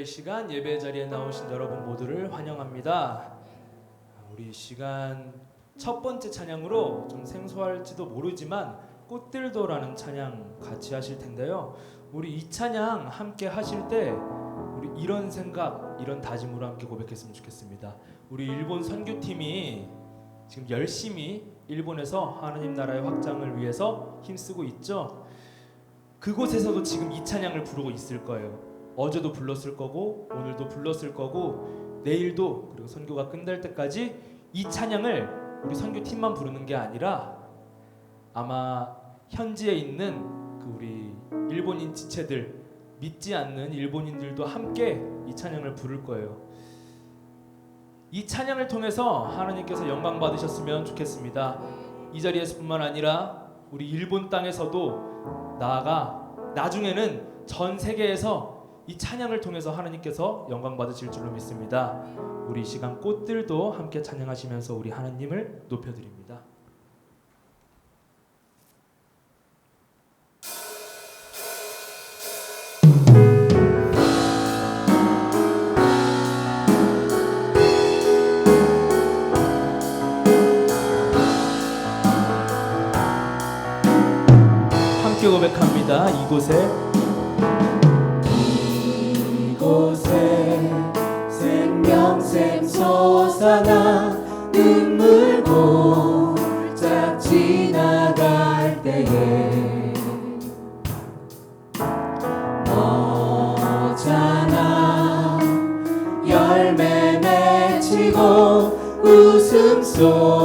이 시간 예배 자리에 나오신 여러분 모두를 환영합니다. 우리 시간 첫 번째 찬양으로 좀 생소할지도 모르지만 꽃들도라는 찬양 같이 하실 텐데요. 우리 이 찬양 함께 하실 때 우리 이런 생각, 이런 다짐으로 함께 고백했으면 좋겠습니다. 우리 일본 선교팀이 지금 열심히 일본에서 하나님 나라의 확장을 위해서 힘쓰고 있죠. 그곳에서도 지금 이 찬양을 부르고 있을 거예요. 어제도 불렀을 거고 오늘도 불렀을 거고 내일도, 그리고 선교가 끝날 때까지 이 찬양을 우리 선교팀만 부르는 게 아니라 아마 현지에 있는 그 우리 일본인 지체들, 믿지 않는 일본인들도 함께 이 찬양을 부를 거예요. 이 찬양을 통해서 하나님께서 영광 받으셨으면 좋겠습니다. 이 자리에서뿐만 아니라 우리 일본 땅에서도 나아가 나중에는 전 세계에서 이 찬양을 통해서 하나님께서 영광 받으실 줄로 믿습니다. 우리 이 시간 꽃들도 함께 찬양하시면서 우리 하나님을 높여드립니다. 함께 고백합니다. 이곳에 생명샘 솟아나 눈물 골짝 지나갈 때에 너잖아 열매 맺히고 웃음소리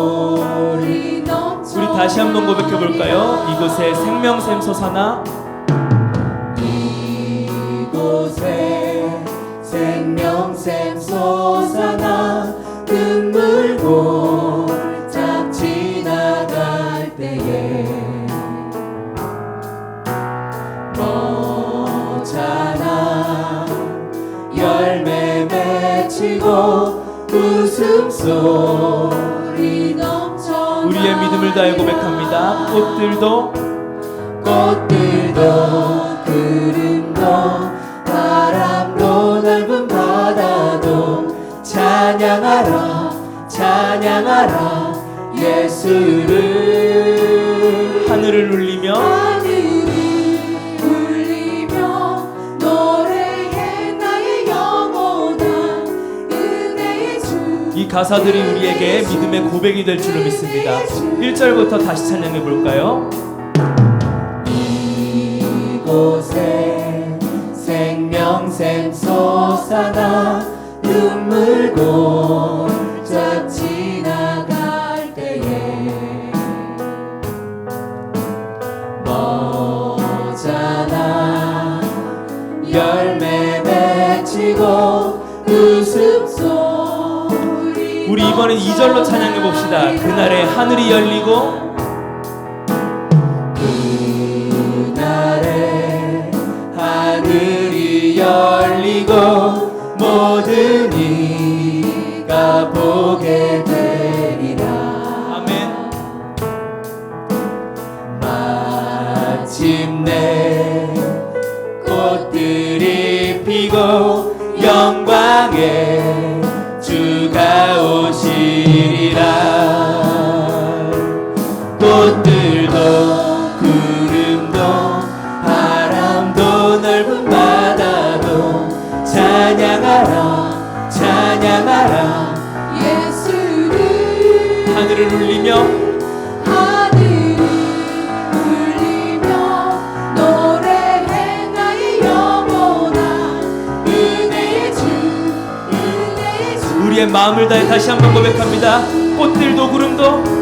넘쳐. 우리 다시 한번 고백해 볼까요? 이곳에 생명샘 솟아나, 이곳에 생명샘 솟아나 눈물 골짝 지나갈 때에 너잖아 열매 맺히고 웃음소리 넘쳐. 우리의 믿음을 다해 고백합니다. 꽃들도 구름도 바람도 넓은 바다도 찬양하라 찬양하라 예수를. 하늘을 울리며 노래해 나의 영원한 은혜의 주. 이 가사들이 우리에게 믿음의 고백이 될 줄로 믿습니다. 1절부터 다시 찬양해 볼까요? 이곳에 생명샘 솟아나 눈물 골짝 지나갈 때에 너잖아 열매 맺히고 웃음소리. 우리 이번엔 2절로 찬양해 봅시다. 그날에 하늘이 열리고 하늘이 열리고 모든 이가 보게 되리라. 아멘. 마침내 꽃들이 피고 영광의 주가 오시리라. 꽃들도 넓은 바다도 찬양하라 찬양하라 예수를. 하늘을 울리며 노래해 나의 영원한 은혜의 주. 우리의 마음을 다해 다시 한번 고백합니다. 꽃들도 구름도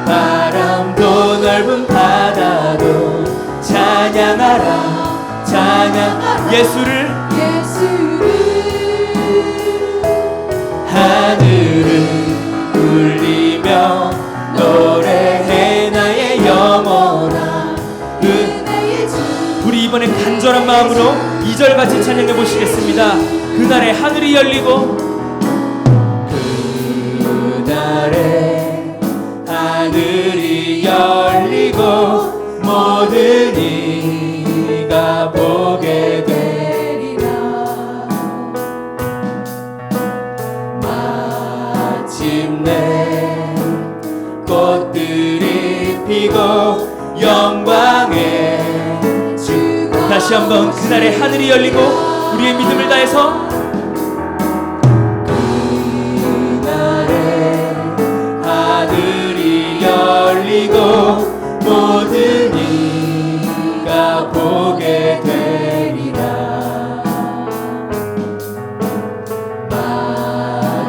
바람도 넓은 바다도 찬양하라 찬양하라 예수를. 하늘을 울리며 노래해 나의 영원한 은혜의 주. 우리 이번엔 간절한 마음으로 2절 같이 찬양해 보시겠습니다. 그날에 하늘이 열리고 그날에 하늘이 열리고 모든 이 예수가 보게 되리라. 마침내 꽃들이 피고 영광의 주가 다시 한번 그날의 하늘이 열리고 우리의 믿음을 다해서 그날의 하늘이 열리고 모든 이가 보게 되리라.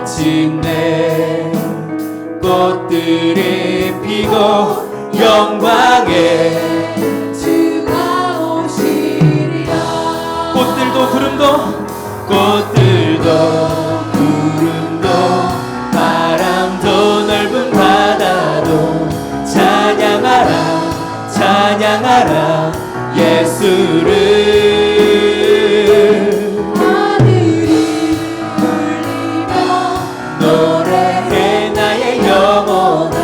마침내 꽃들이 피고 영광의 주가 오시리라. 꽃들도 구름도 구름도 바람도 넓은 바다도 찬양하라 찬양하라 예수를. 하늘이 울리며 노래해 나의 영혼아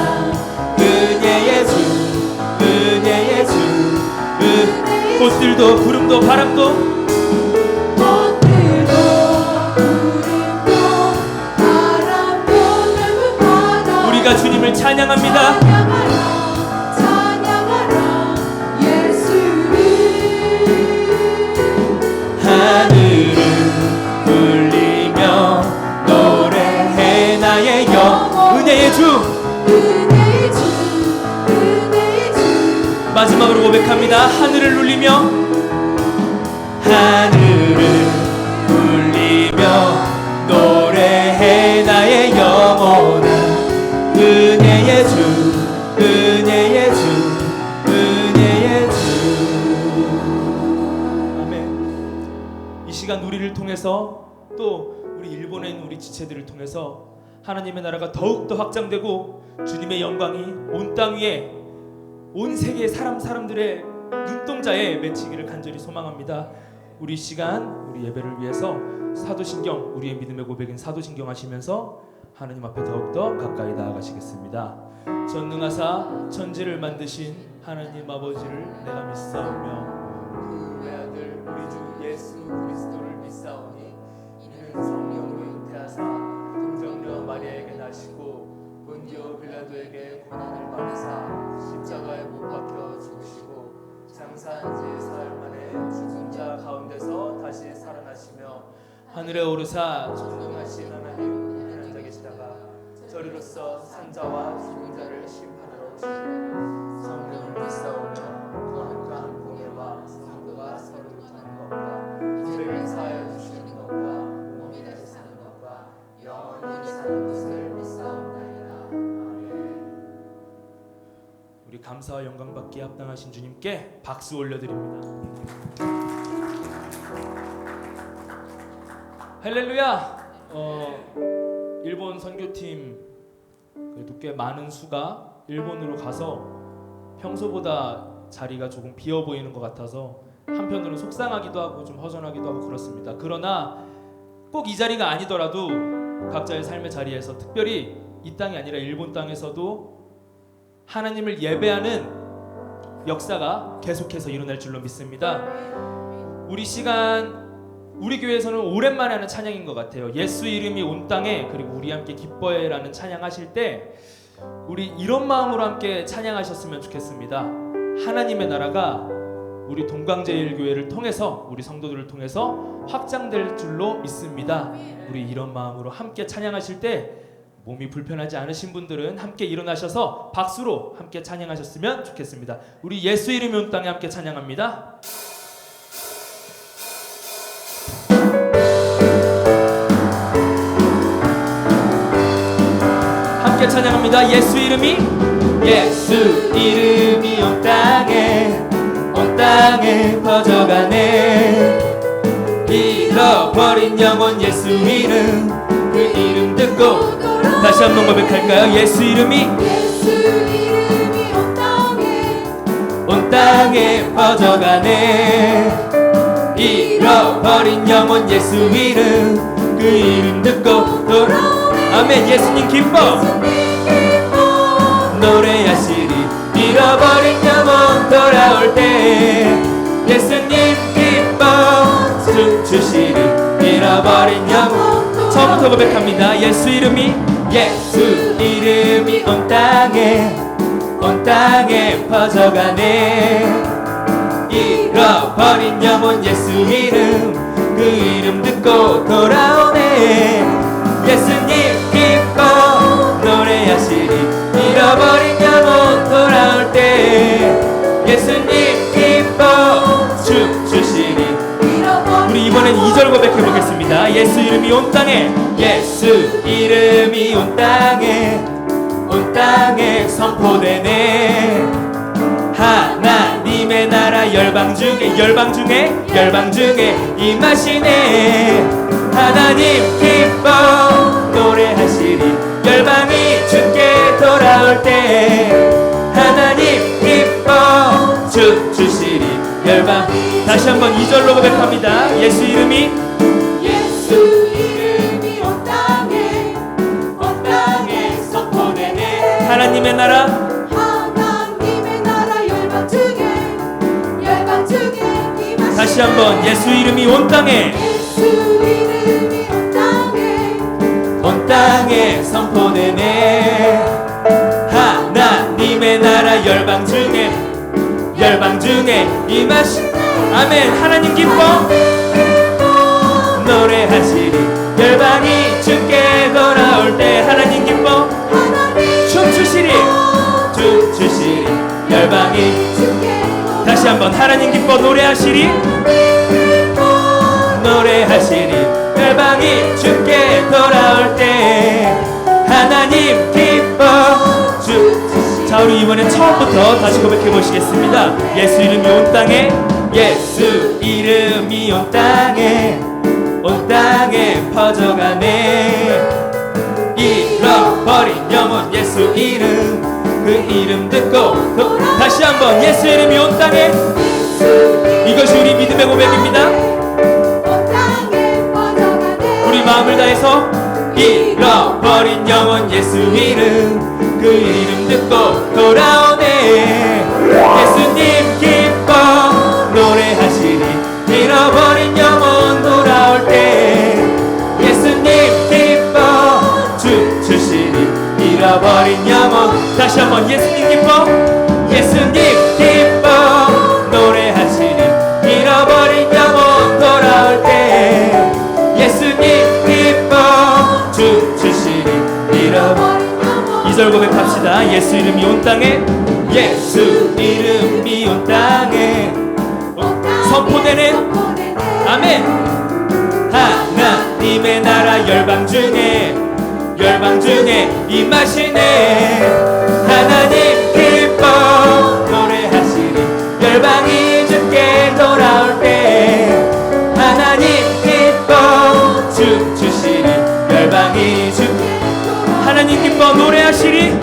은혜의 주 은혜의 주 은혜의 주. 꽃들도 구름도 바람도 우리가 주님을 찬양합니다. 찬양하라 찬양하라 예수를. 하늘을 울리며 노래해 나의 영혼 은혜의 주 은혜의 주 은혜의 주. 마지막으로 고백합니다. 하늘을 울리며 하늘을 울리며 노래해 나의 영혼아 은혜의 주 은혜의 주 은혜의 주. 아멘. 이 시간 우리를 통해서 또 우리 일본에 있는 우리 지체들을 통해서 하나님의 나라가 더욱더 확장되고 주님의 영광이 온 땅 위에 온 세계의 사람들의 눈동자에 맺히기를 간절히 소망합니다. 우리 시간 우리 예배를 위해서 사도신경 우리의 믿음의 고백인 사도신경 하시면서 하나님 앞에 더욱더 가까이 나아가시겠습니다. 전능하사 천지를 만드신 하나님 아버지를 내가 믿사오며 그 외아들 우리 주 예수 그리스도를 믿사오니 이는 성령으로 잉태하사 동정녀 마리아에게 나시고 본디오 빌라도에게 고난을 받으사 십자가에 못 박혀 죽으시고 장사한 지 사흘 만에 죽은 자 가운데서 다시 살아나시며 하늘에 오르사 전능하신 하나님 우편에 앉아 계시다가 저리로서 산자와 죽은 자를 심판하러 오시리라. 성령을 믿사오며 거룩한 공예와 성도가 서로 교통하는 것과 죄를 사하여 주시는 것과 몸이 다시 사는 것과 영원히 사는 것을 믿사옵나이다. 아멘. 우리 감사와 영광 받기에 합당하신 주님께 박수 올려드립니다. 할렐루야. 일본 선교팀 그래도 꽤 많은 수가 일본으로 가서 평소보다 자리가 조금 비어 보이는 것 같아서 한편으로는 속상하기도 하고 좀 허전하기도 하고 그렇습니다. 그러나 꼭 이 자리가 아니더라도 각자의 삶의 자리에서 특별히 이 땅이 아니라 일본 땅에서도 하나님을 예배하는 역사가 계속해서 일어날 줄로 믿습니다. 우리 시간 우리 교회에서는 오랜만에 하는 찬양인 것 같아요. 예수 이름이 온 땅에 그리고 우리 함께 기뻐해라는 찬양하실 때 우리 이런 마음으로 함께 찬양하셨으면 좋겠습니다. 하나님의 나라가 우리 동광제일교회를 통해서 우리 성도들을 통해서 확장될 줄로 믿습니다. 우리 이런 마음으로 함께 찬양하실 때 몸이 불편하지 않으신 분들은 함께 일어나셔서 박수로 함께 찬양하셨으면 좋겠습니다. 우리 예수 이름이 온 땅에 함께 찬양합니다. 함께 찬양합니다. 예수 이름이 온 땅에 퍼져가네. 잃어버린 영혼 예수 이름 그 이름 듣고 다시 한번 고백할까요? 예수 이름이 온 땅에 퍼져가네. 잃어버린 영혼 예수 이름 그 이름 듣고 아멘. 예수님 기뻐 노래하시리. 잃어버린 영혼 돌아올 때 예수님 기뻐 춤추시리 잃어버린 영혼. 처음부터 고백합니다. 예수 이름이 온 땅에 퍼져가네. 잃어버린 영혼 예수 이름, 그 이름 듣고 돌아오네. 예수님 기뻐 노래하시리 잃어버린 영혼 돌아올 때. 예수님 기뻐 춤추시리. 우리 이번엔 2절 고백해 보겠습니다. 예수 이름이 온 땅에, 예수 이름이 온 땅에 선포되네. 하나님의 나라 열방 중에 임하시네. 하나님 기뻐 노래하시리 열방이 주께 돌아올 때. 하나님 기뻐 춤추시리 열방. 다시 한번 2절로 고백합니다. 예수 이름이 온 땅에 선포되네. 하나님의 나라 열방 중에 임하시네. 다시 한번 예수 이름이 온 땅에 온 땅에 선포되네. 하나님의 나라 열방 중에 임하시네. 아멘. 하나님 기뻐 노래하시리 열방이 주께 돌아올 때. 하나님 기뻐 춤추시리 열방이. 다시 한번 하나님 기뻐 노래하시리 열방이 주께 돌아올 때. 하나님 기뻐 자, 우리 이번엔 처음부터 다시 고백해 보시겠습니다. 예수 이름이 온 땅에, 예수 이름이 온 땅에 퍼져가네. 잃어버린 영혼 예수 이름, 그 이름 듣고 다시 한번 예수 이름이 온 땅에. 이것이 우리 믿음의 고백입니다. 우리 마음을 다해서 잃어버린 영혼 예수 이름, 그 이름 듣고 돌아오네. 예수님 기뻐 노래하시리 잃어버린 영혼 돌아올 때. 예수님 기뻐 춤추시리 잃어버린 영혼. 다시 한번 예수님 기뻐 노래하시리 잃어버린 영혼 돌아올 때. 예수님 기뻐 춤추시리 잃어버린. 2절 고백합시다. 예수 이름이 온 땅에, 예수 이름이 온 땅에 선포되네. 아멘. 하나님의 나라 열방 중에 임하시네. 하나님 기뻐 노래하시리 열방이 주께 돌아올 때. 하나님 기뻐 춤추시리 열방이 주께. 하나님 기뻐 노래하시리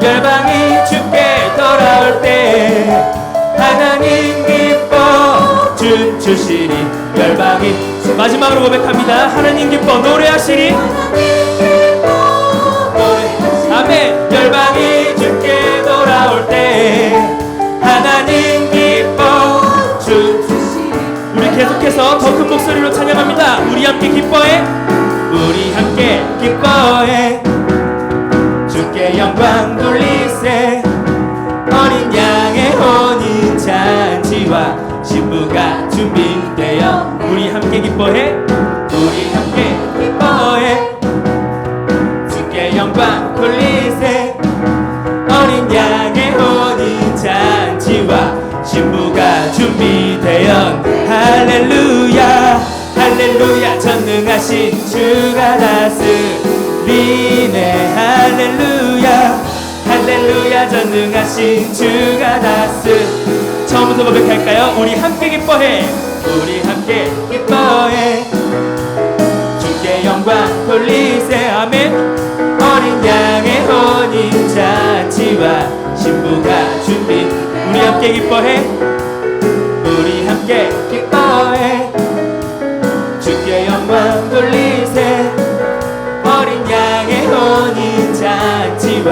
열방이 주께 돌아올 때. 하나님 기뻐 춤추시리 열방이. 마지막으로 고백합니다. 하나님 기뻐 노래하시리 아멘. 열방이 주께 돌아올 때. 하나님 기뻐 춤추시리. 우리 계속해서 더 큰 목소리로 찬양합니다. 우리 함께 기뻐해, 우리 함께 기뻐해. 주께 영광 돌리세. 어린 양의 혼인 잔치와 신부가 준비되어. 우리 함께 기뻐해, 우리 함께 기뻐해. 주께 영광 돌리세. 어린 양의 혼인 잔치와 신부가 준비되어. 할렐루야 할렐루야 전능하신 주가 다스리네. 할렐루야 할렐루야 전능하신 주가 다스. 처음부터 고백할까요? 우리 함께 기뻐해, 우리 함께 기뻐해. 주께 영광 돌리세. 아멘. 어린 양의 혼인 잔치와 신부가 준비. 우리 함께 기뻐해, 우리 함께 기뻐해. 주께 영광 돌리세. 어린 양의 혼인 잔치와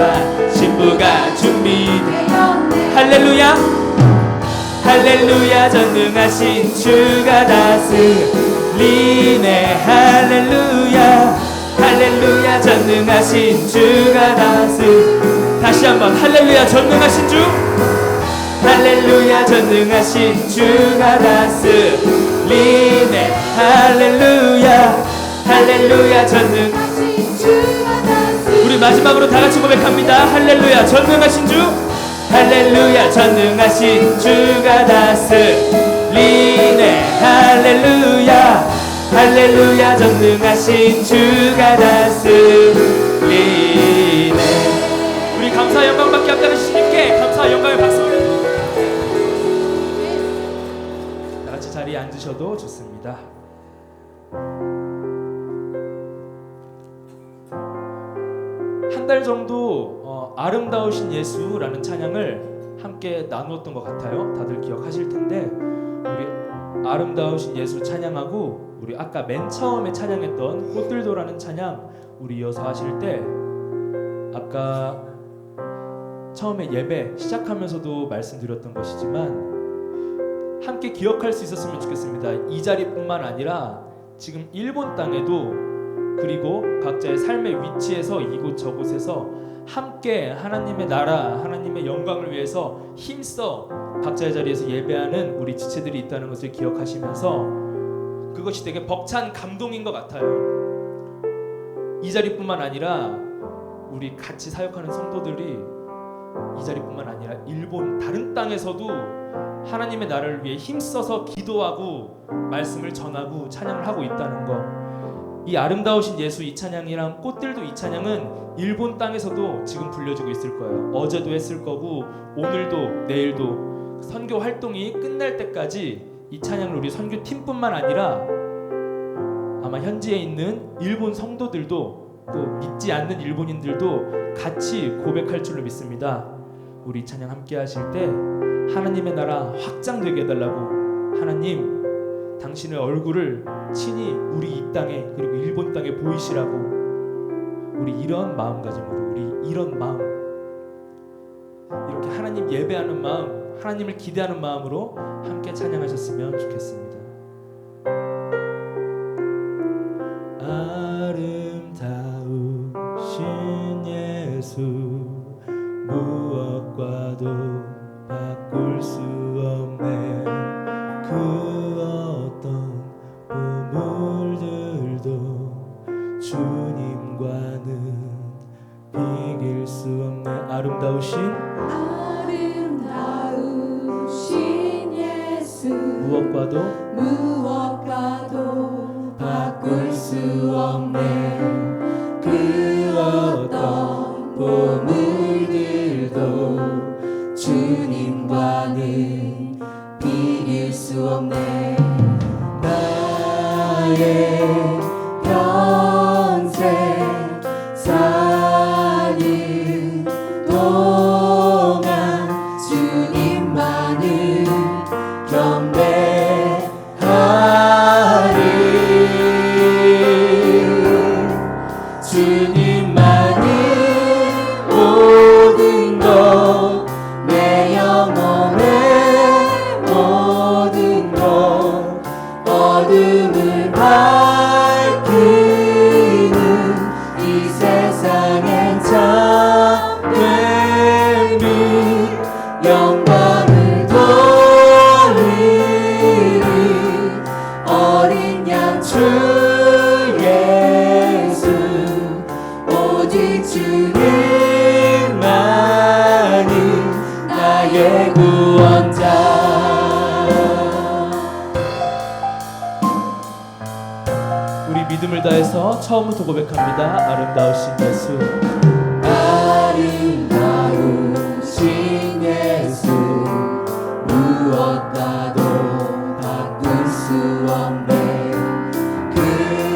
신부가 준비되었네. 할렐루야 할렐루야 전능하신 주가 다스리네 할렐루야 할렐루야 전능하신 주가 다시 한번 할렐루야 전능하신 주 할렐루야 전능하신 주가 다스리네 할렐루야 할렐루야 전능하신 주가 다스리네 우리 마지막으로 다같이 고백합니다. 할렐루야 전능하신 주 할렐루야 전능하신 주가 다스리네 할렐루야 할렐루야 전능하신 주가 다스리네 우리 감사 영광받게 합당한 주님께 감사 영광의 박수 올려드립니다. 다같이 자리에 앉으셔도 좋습니다. 한 달 정도 아름다우신 예수라는 찬양을 함께 나누었던 것 같아요. 다들 기억하실 텐데 우리 아름다우신 예수 찬양하고 우리 아까 맨 처음에 찬양했던 꽃들도라는 찬양 우리 이어서 하실 때 아까 처음에 예배 시작하면서도 말씀드렸던 것이지만 함께 기억할 수 있었으면 좋겠습니다. 이 자리뿐만 아니라 지금 일본 땅에도 그리고 각자의 삶의 위치에서 이곳 저곳에서 함께 하나님의 나라, 하나님의 영광을 위해서 힘써 각자의 자리에서 예배하는 우리 지체들이 있다는 것을 기억하시면서 그것이 되게 벅찬 감동인 것 같아요. 이 자리뿐만 아니라 우리 같이 사역하는 성도들이 이 자리뿐만 아니라 일본 다른 땅에서도 하나님의 나라를 위해 힘써서 기도하고 말씀을 전하고 찬양을 하고 있다는 것. 이 아름다우신 예수 이 찬양이랑 꽃들도 이 찬양은 일본 땅에서도 지금 불려지고 있을 거예요. 어제도 했을 거고 오늘도 내일도 선교 활동이 끝날 때까지 이 찬양을 우리 선교팀뿐만 아니라 아마 현지에 있는 일본 성도들도 또 믿지 않는 일본인들도 같이 고백할 줄로 믿습니다. 우리 이 찬양 함께 하실 때 하나님의 나라 확장되게 해달라고 하나님 당신의 얼굴을 친히 우리 이 땅에 그리고 일본 땅에 보이시라고 우리 이런 마음가짐으로 우리 이런 마음 이렇게 하나님 예배하는 마음 하나님을 기대하는 마음으로 함께 찬양하셨으면 좋겠습니다. 아름다우신 예수 무엇과도 바꿀 수 없네 그 어떤 보물들도 주님과는 비길 수 없네 아름다우신 예수 무엇과도 바꿀 수 없네 그 어떤 보물들도 주님과는 비길 수 없네 나의 평생 사는 동안 주님만을 경배하리 주님만을 모든 것 내 영혼의 모든 것 어둠을 밝히는 이 세상엔 참된 빛 영광을 돌리리 어린 양 주 예수 오직 주님만이 나의 구원자 우리 믿음을 다해서 처음부터 고백합니다. 아름다우신 예수 아름다우신 예수 무엇과도 바꿀 수 없네 그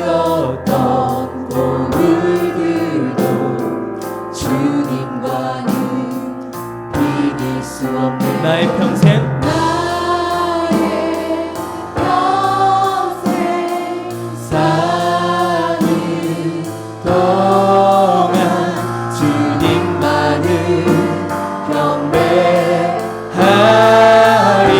어떤 보물들도 주님과는 비길 수 없네 나의 평생 나의 평생 사는 동안 주님만을 경배하리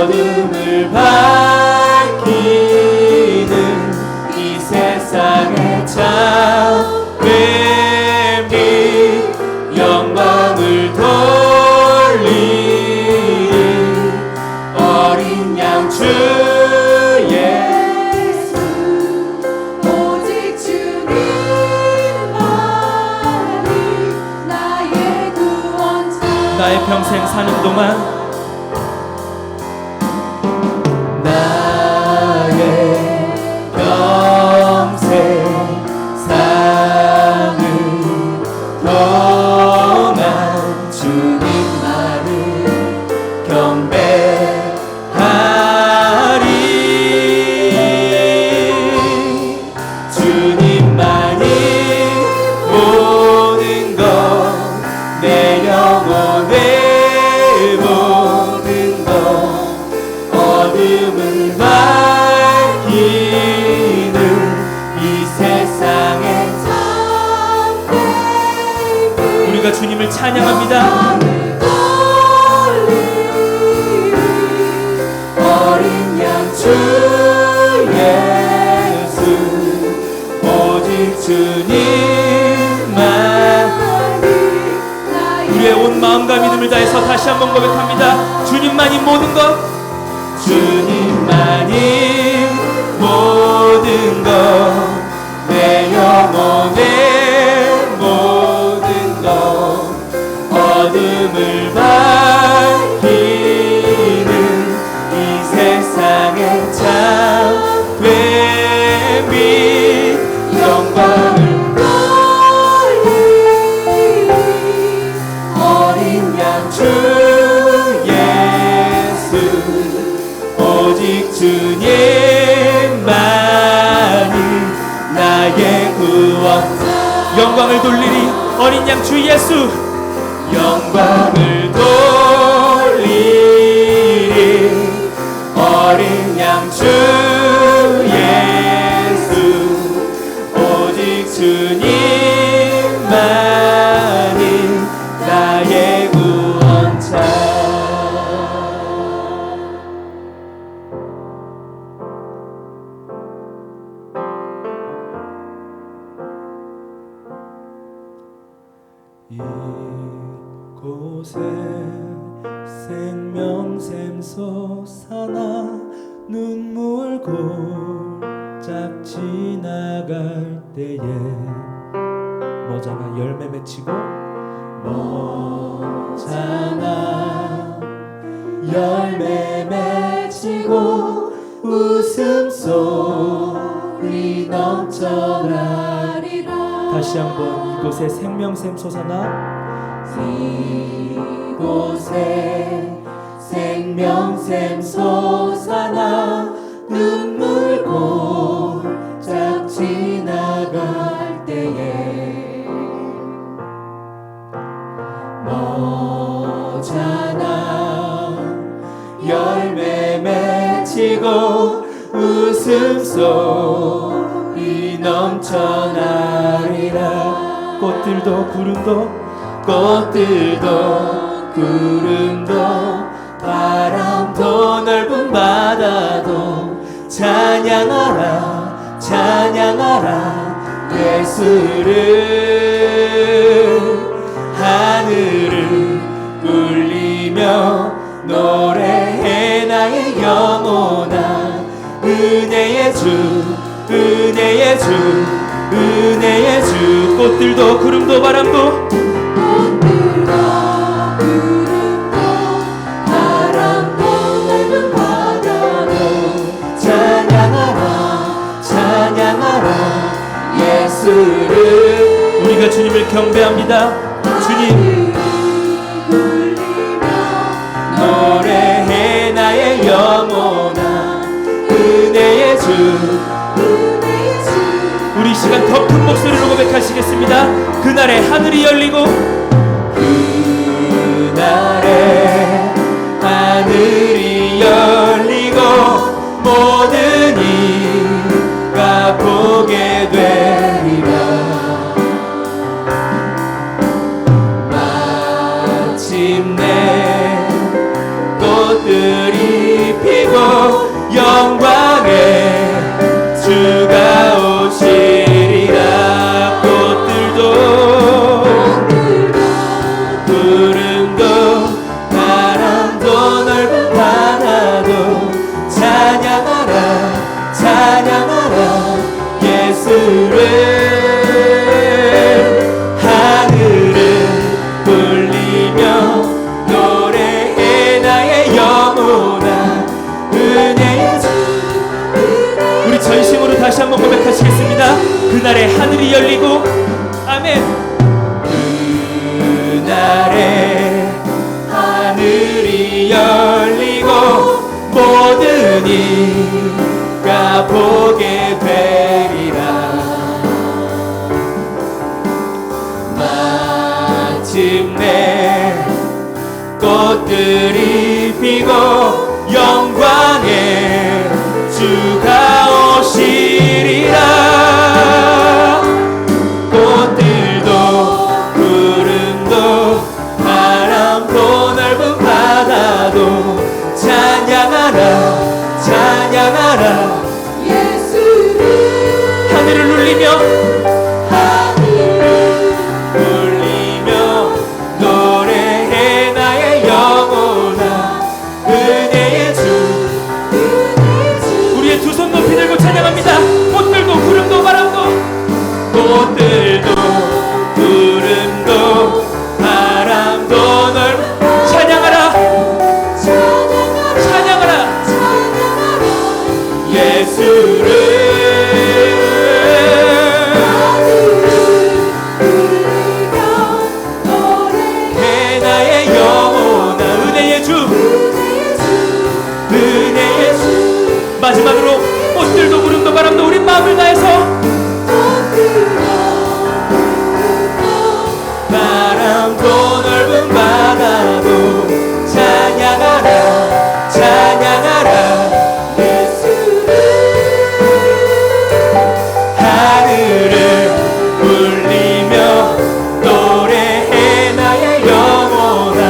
어둠을 밝히는 이 세상의 참되미 영광을 돌리리 어린 양 주 예수 오직 주님만이 나의 구원자. 나의 평생 사는 동안 나의 평생 사는 동안 주님만을 경배하리 주님만이 모든 것 내 영혼의 모든 것 어둠을 밝히는 이 세상의 우리가 주님을 찬양합니다. 어린 양 주 예수 오직 주님만 우리의 온 마음과 믿음을 다해서 다시 한번 고백합니다. 주님만이 모든 것 주님만이 모든 것 내 영혼의 모든 것 어둠을 밝히는 이 세상의 참되미 영광을 어린 양 주 예수 오직 주님만이 나의 구원자 영광을 돌리리 어린 양 주 예수 영광을 돌리리 어린 양 주 예수 오직 주님만이 나의 구원자 이곳에 생명샘 솟아나 눈물 골짝 지나갈 때에 뭐잖아 열매 맺히고 뭐잖아 열매 맺히고 웃음소리 넘쳐나리라 다시 한번 이곳에 생명샘 솟아나 이곳에 생명샘 솟아나 눈물 골짝 지나갈 때에 뭐잖아 열매 맺히고 웃음소리 넘쳐나리라 꽃들도 구름도 바람도 넓은 바다도 찬양하라 찬양하라 예수를 하늘을 울리며 노래해 나의 영혼아 은혜의 주 은혜의 주 은혜의 주 꽃들도 구름도 바람도 예수를 우리가 주님을 경배합니다. 주님 노래해 나의 영혼아 은혜의 주 우리 시간 더 큰 목소리로 고백하시겠습니다. 그날에 하늘이 열리고 그날에 하늘이 열리고 모든 이가 보게 되리라 마침내 꽃들이 그날에 하늘이 열리고 아멘. 그날에 하늘이 열리고 모든 이가 보게 되리라. 마침내 꽃들이 피고 영광의 주가 오시리라. 꽃들도 구름도 바람도 넓은 바다도 찬양하라 찬양하라. 예수를 하늘을 울리며 울리며 노래해 나의 영혼아. 은혜의 주 우리의 두 손 높이 들고 찬양합니다. 꽃들도 구름도 바람도 꽃들도 구름도 바람도 넓은 찬양하라 찬양하라 예수를. 해 나의 영혼아. 은혜의 주 은혜의 주. 마지막으로 꽃들도 구름도 바람도 우리 마음을 다해서 바람도 넓은 바다도 찬양하라 찬양하라. 하늘을 울리며 노래해 나의 영혼아.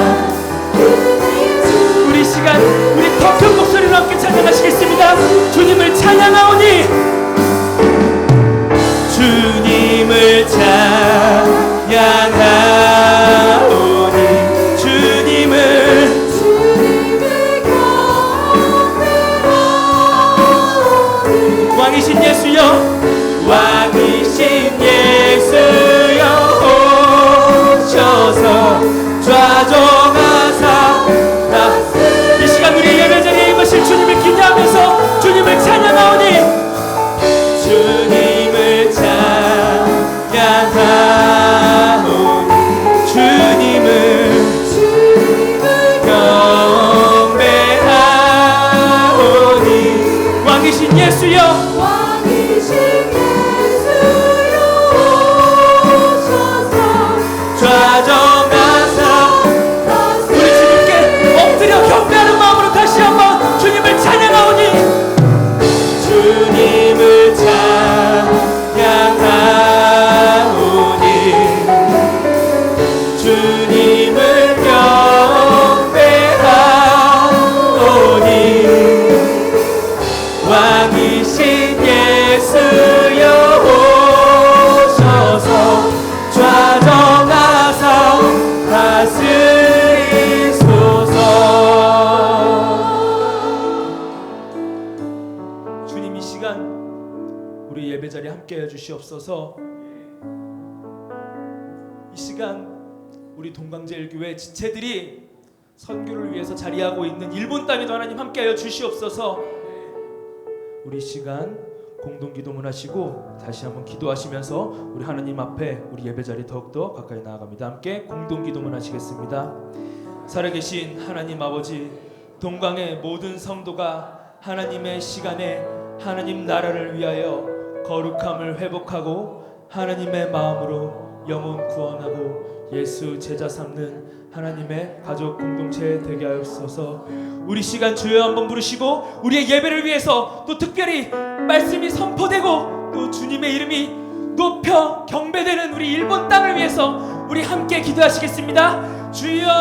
우리 시간 우리 더 큰 목소리로 함께 찬양하시겠습니다. 주님을 찬양하오니 주님을 찬양하오니 주님을 왕이신 예수여 왕이신 예수여 오셔서 좌정하사. 이 시간 우리의 예배자리에 임하실 주님을 기대하면서 주님을 찬양하오니 주님을 찬양하오니 주님을 경배하오니 왕이신 예수여 좌정하사. 우리 주님께 엎드려 경배하는 마음으로 다시 한번 주님을 찬양하오니 주님을 찬양하오니 주님을 경배하오니 왕이신 예수여 오셔서 좌정하사 다스리소서. 주님 이 시간 우리 예배자리에 함께해 주시옵소서. 이 시간 우리 동강제일교회 지체들이 선교를 위해서 자리하고 있는 일본 땅에도 하나님 함께하여 주시옵소서. 우리 시간 공동기도문 하시고 다시 한번 기도하시면서 우리 하나님 앞에 우리 예배자리 더욱더 가까이 나아갑니다. 함께 공동기도문 하시겠습니다. 살아계신 하나님 아버지, 동강의 모든 성도가 하나님의 시간에 하나님 나라를 위하여 거룩함을 회복하고 하나님의 마음으로 영혼 구원하고 예수 제자 삼는 하나님의 가족 공동체 되게 하옵소서. 우리 시간 주여 한번 부르시고 우리의 예배를 위해서 또 특별히 말씀이 선포되고 또 주님의 이름이 높여 경배되는 우리 일본 땅을 위해서 우리 함께 기도하시겠습니다. 주여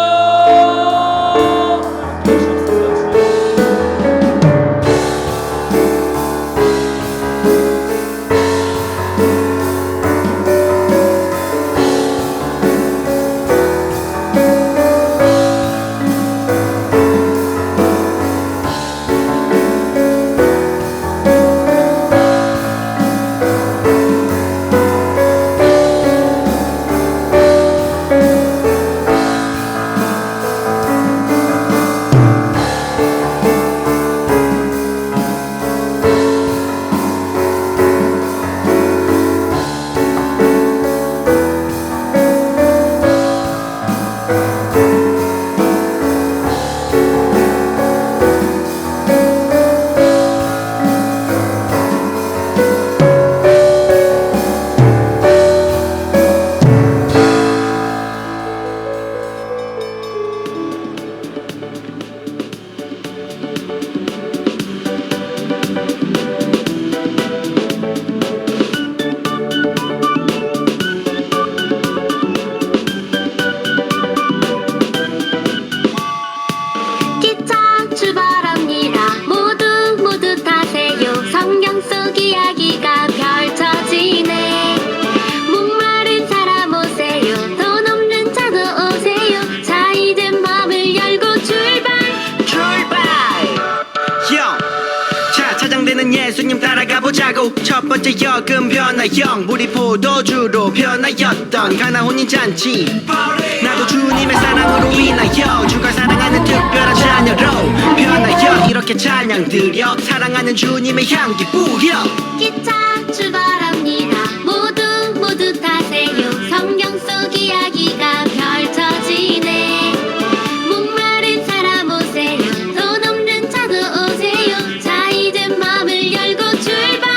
차장되는 예수님 따라가 보자고. 첫 번째 역은 변화형, 우리 포도주로 변하였던 가나혼인 잔치. 나도 주님의 사랑으로 인하여 주가 사랑하는 특별한 자녀로 변하여 이렇게 찬양 드려 사랑하는 주님의 향기 뿌려. 기차 출발합니다. 모두 타세요. 성경 속 이야기가 펼쳐지네. 목마른 사람 오세요. 돈 없는 차도 오세요. 자 이제 마음을 열고 출발.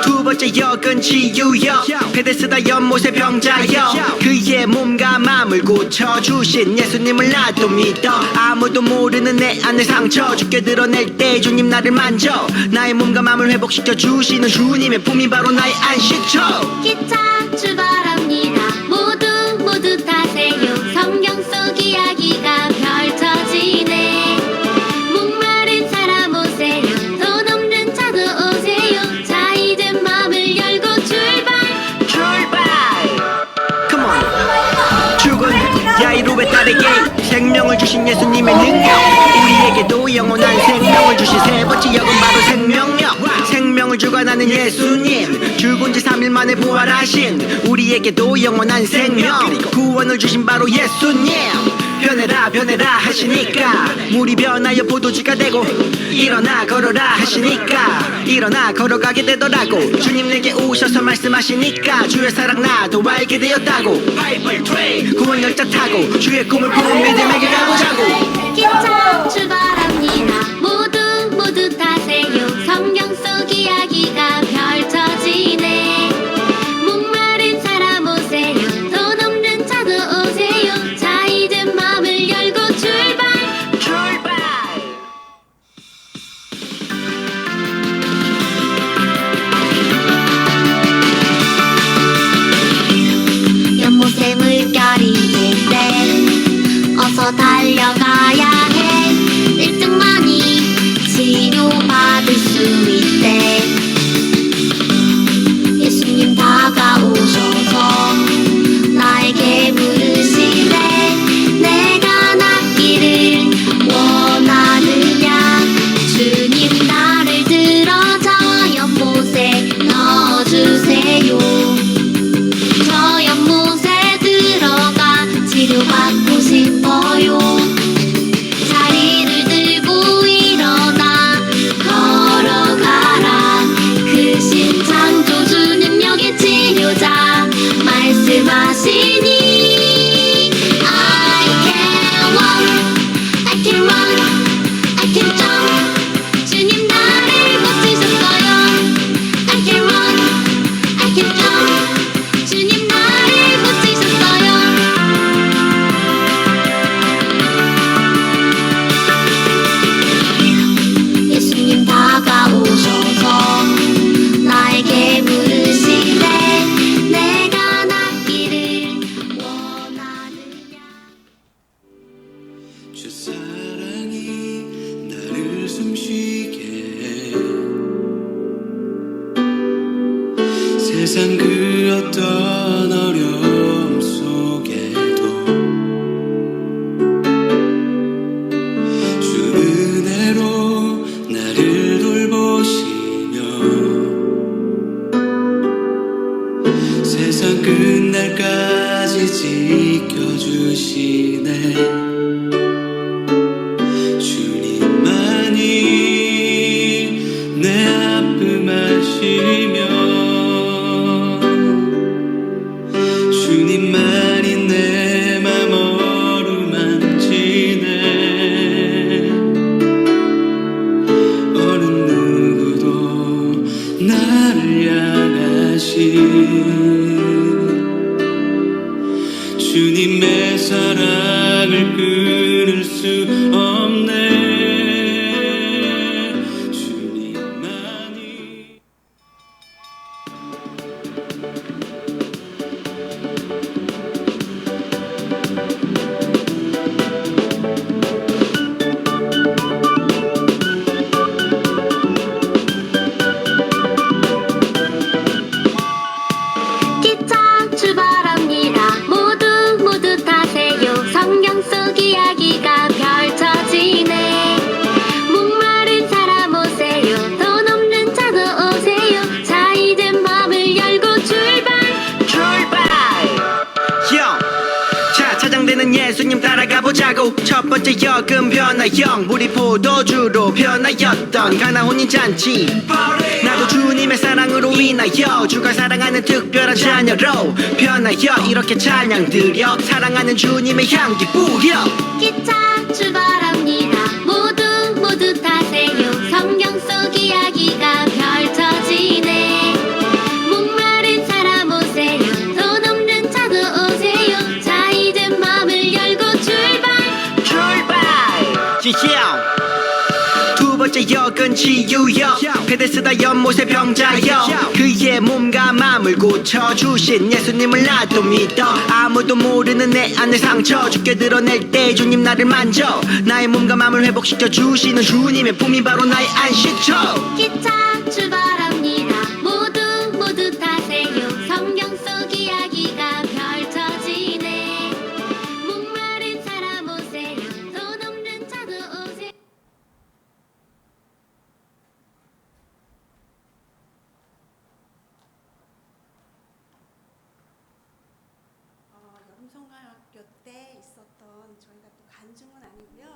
두 번째 역은 치유역, 베데스다 연못의 병자역. 그의 몸과 마음을 고쳐주신 예수님을 나도 믿어. 아무도 모르는 내 안의 상처 주께 드러낼 때 주님 나를 만져. 나의 몸과 마음을 회복시켜 주시는 주님의 품이 바로 나의 안식처. 기차 출발합니다. 모두 타세요. 성경 속 이야기가 펼쳐지네. 목마른 사람 오세요. 돈 없는 차도 오세요. 자 이제 마음을 열고 출발. Come on. 죽은 야이로의 딸에게 생명을 주신 예수님의 능력, 우리에게도 영원한 생명을 주신 세 번째 역은 바로 생명력. 생명을 주관하는 예수님, 죽은 지 3일 만에 부활하신 우리에게도 영원한 생명, 구원을 주신 바로 예수님. 변해라 하시니까 물이 변하여 포도주가 되고, 일어나 걸어라 하시니까 일어나 걸어가게 되더라고. 주님 내게 오셔서 말씀하시니까 주의 사랑 나도 알게 되었다고. 바이블 트레인 구원 열차 타고 주의 꿈을 품은 믿음에게 가보자고. 기차 출발합니다. 모두 타세요. 성경 속 이야기가 펼쳐지네. 목마른 사람 오세요. 돈 없는 차도 오세요. 자 이제 마음을 열고 출발. 연못에 물결이 들 때 어서 달려가야 해. 1등만이 치료받을 수 있대. 예수님 다가오셔서 나에게 물으시래. 내가 낫기를 원하느냐. 주님 나를 들어줘 연못에 넣어주세요. 저 연못에 들어가 치료받고 싶어요. 자리를 들고 일어나 걸어가라. 크신 창조주는 여기 치료자 말씀하시니 I can walk, I can run, I can jump. 주님 나를 고치셨어요. I can run, I can jump. 주님 나를 고치셨어요. 예수님 다가오셔서 나에게 물으시래. 내가 낫기를 원하느냐. 주 사랑이 나를 숨쉬게 해. 세상 그 어떤 어려움 속에도 주 은혜로 나를 돌보시며 세상 끝날까지 지켜주시네. 주님만이 내 아픔 아시며 주님만이 내 맘 어루만지네. 어느 누구도 나를 향하신 주님의 사랑을 끊을 수 없네. 주님만이 기차 출발합니다. 모두 타세요. 성경 속 이야기가 펼쳐지네. 첫 번째 역은 변화영 우리 포도주로 변하였던 가나 혼인잔치 나도 주님의 사랑으로 인하여 주가 사랑하는 특별한 자녀로 변하여 이렇게 찬양 드려 사랑하는 주님의 향기 뿌려 기차 출발합니다. 모두 타세요. 성경 속 이야기가 펼쳐지네. 목마른 사람 오세요. 돈 없는 차도 오세요. 자 이제 마음을 열고 출발. 두 번째 역은 치유역 베데스다 연못의 병자역 그의 몸과 마음을 고쳐주신 예수님을 나도 믿어 아무도 모르는 내 안의 상처 죽게 드러낼 때 주님 나를 만져 나의 몸과 마음을 회복시켜 주시는 주님의 품이 바로 나의 안식처 기차 출발합니다. 모두 타세요. 성경 속 이야기가 펼쳐지네. 목마른 사람 오세요. 돈 없는 차도 오세요. 여름성가학교 때 있었던 저희가 또 간증은 아니고요.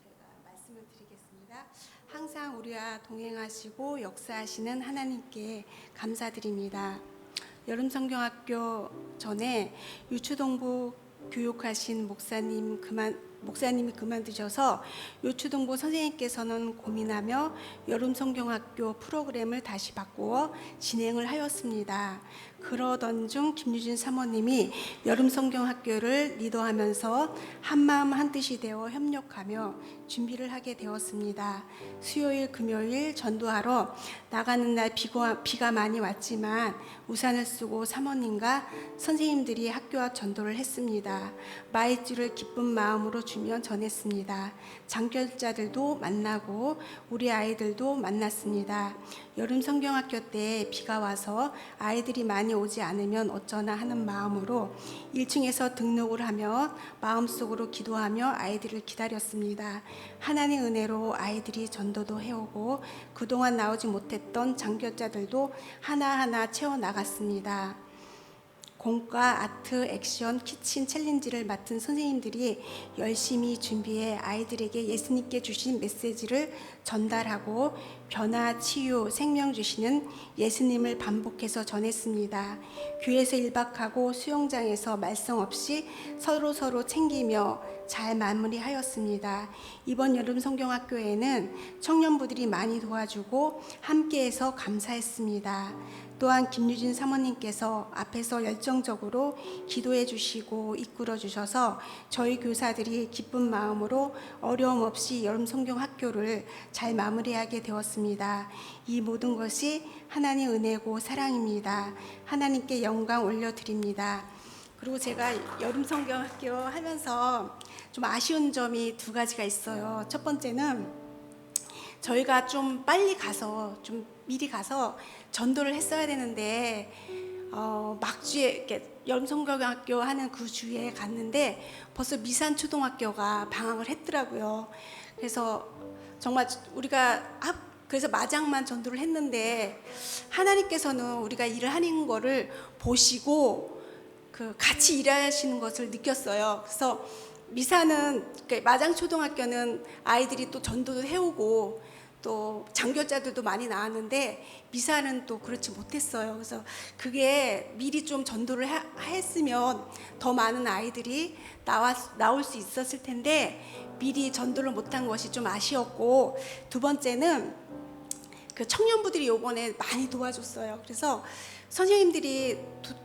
저희가 말씀을 드리겠습니다. 항상 우리와 동행하시고 역사하시는 하나님께 감사드립니다. 여름성경학교 전에 유초동부 교육하신 목사님이 그만두셔서 유초동부 선생님께서는 고민하며 여름성경학교 프로그램을 다시 바꾸어 진행을 하였습니다. 그러던 중 김유진 사모님이 여름성경학교를 리더하면서 한마음 한뜻이 되어 협력하며 준비를 하게 되었습니다. 수요일 금요일 전도하러 나가는 날 비가 많이 왔지만 우산을 쓰고 사모님과 선생님들이 학교 앞 전도를 했습니다. 마이쮸를 기쁜 마음으로 주며 전했습니다. 장결자들도 만나고 우리 아이들도 만났습니다. 여름 성경학교 때 비가 와서 아이들이 많이 오지 않으면 어쩌나 하는 마음으로 1층에서 등록을 하며 마음속으로 기도하며 아이들을 기다렸습니다. 하나님의 은혜로 아이들이 전도도 해오고 그동안 나오지 못했던 장결자들도 하나하나 채워나갔습니다. 공과 아트, 액션, 키친 챌린지를 맡은 선생님들이 열심히 준비해 아이들에게 예수님께 주신 메시지를 전달하고 변화, 치유, 생명 주시는 예수님을 반복해서 전했습니다. 교회에서 1박하고 수영장에서 말썽 없이 서로 챙기며 잘 마무리하였습니다. 이번 여름 성경학교에는 청년부들이 많이 도와주고 함께해서 감사했습니다. 또한 김유진 사모님께서 앞에서 열정적으로 기도해 주시고 이끌어 주셔서 저희 교사들이 기쁜 마음으로 어려움 없이 여름 성경 학교를 잘 마무리하게 되었습니다. 이 모든 것이 하나님의 은혜고 사랑입니다. 하나님께 영광 올려드립니다. 그리고 제가 여름 성경 학교 하면서 좀 아쉬운 점이 두 가지가 있어요. 첫 번째는 저희가 좀 빨리 가서 좀 미리 가서 전도를 했어야 되는데 막주에 이렇게 여름성경학교 하는 그 주에 갔는데 벌써 미산초등학교가 방학을 했더라고요. 그래서 정말 우리가 그래서 마장만 전도를 했는데 하나님께서는 우리가 일을 하는 거를 보시고 그 같이 일하시는 것을 느꼈어요. 그래서 미사는 마장초등학교는 아이들이 또 전도도 해오고 또 장교자들도 많이 나왔는데 미사는 또 그렇지 못했어요. 그래서 그게 미리 좀 전도를 했으면 더 많은 아이들이 나올 수 있었을 텐데 미리 전도를 못한 것이 좀 아쉬웠고, 두 번째는 그 청년부들이 요번에 많이 도와줬어요. 그래서 선생님들이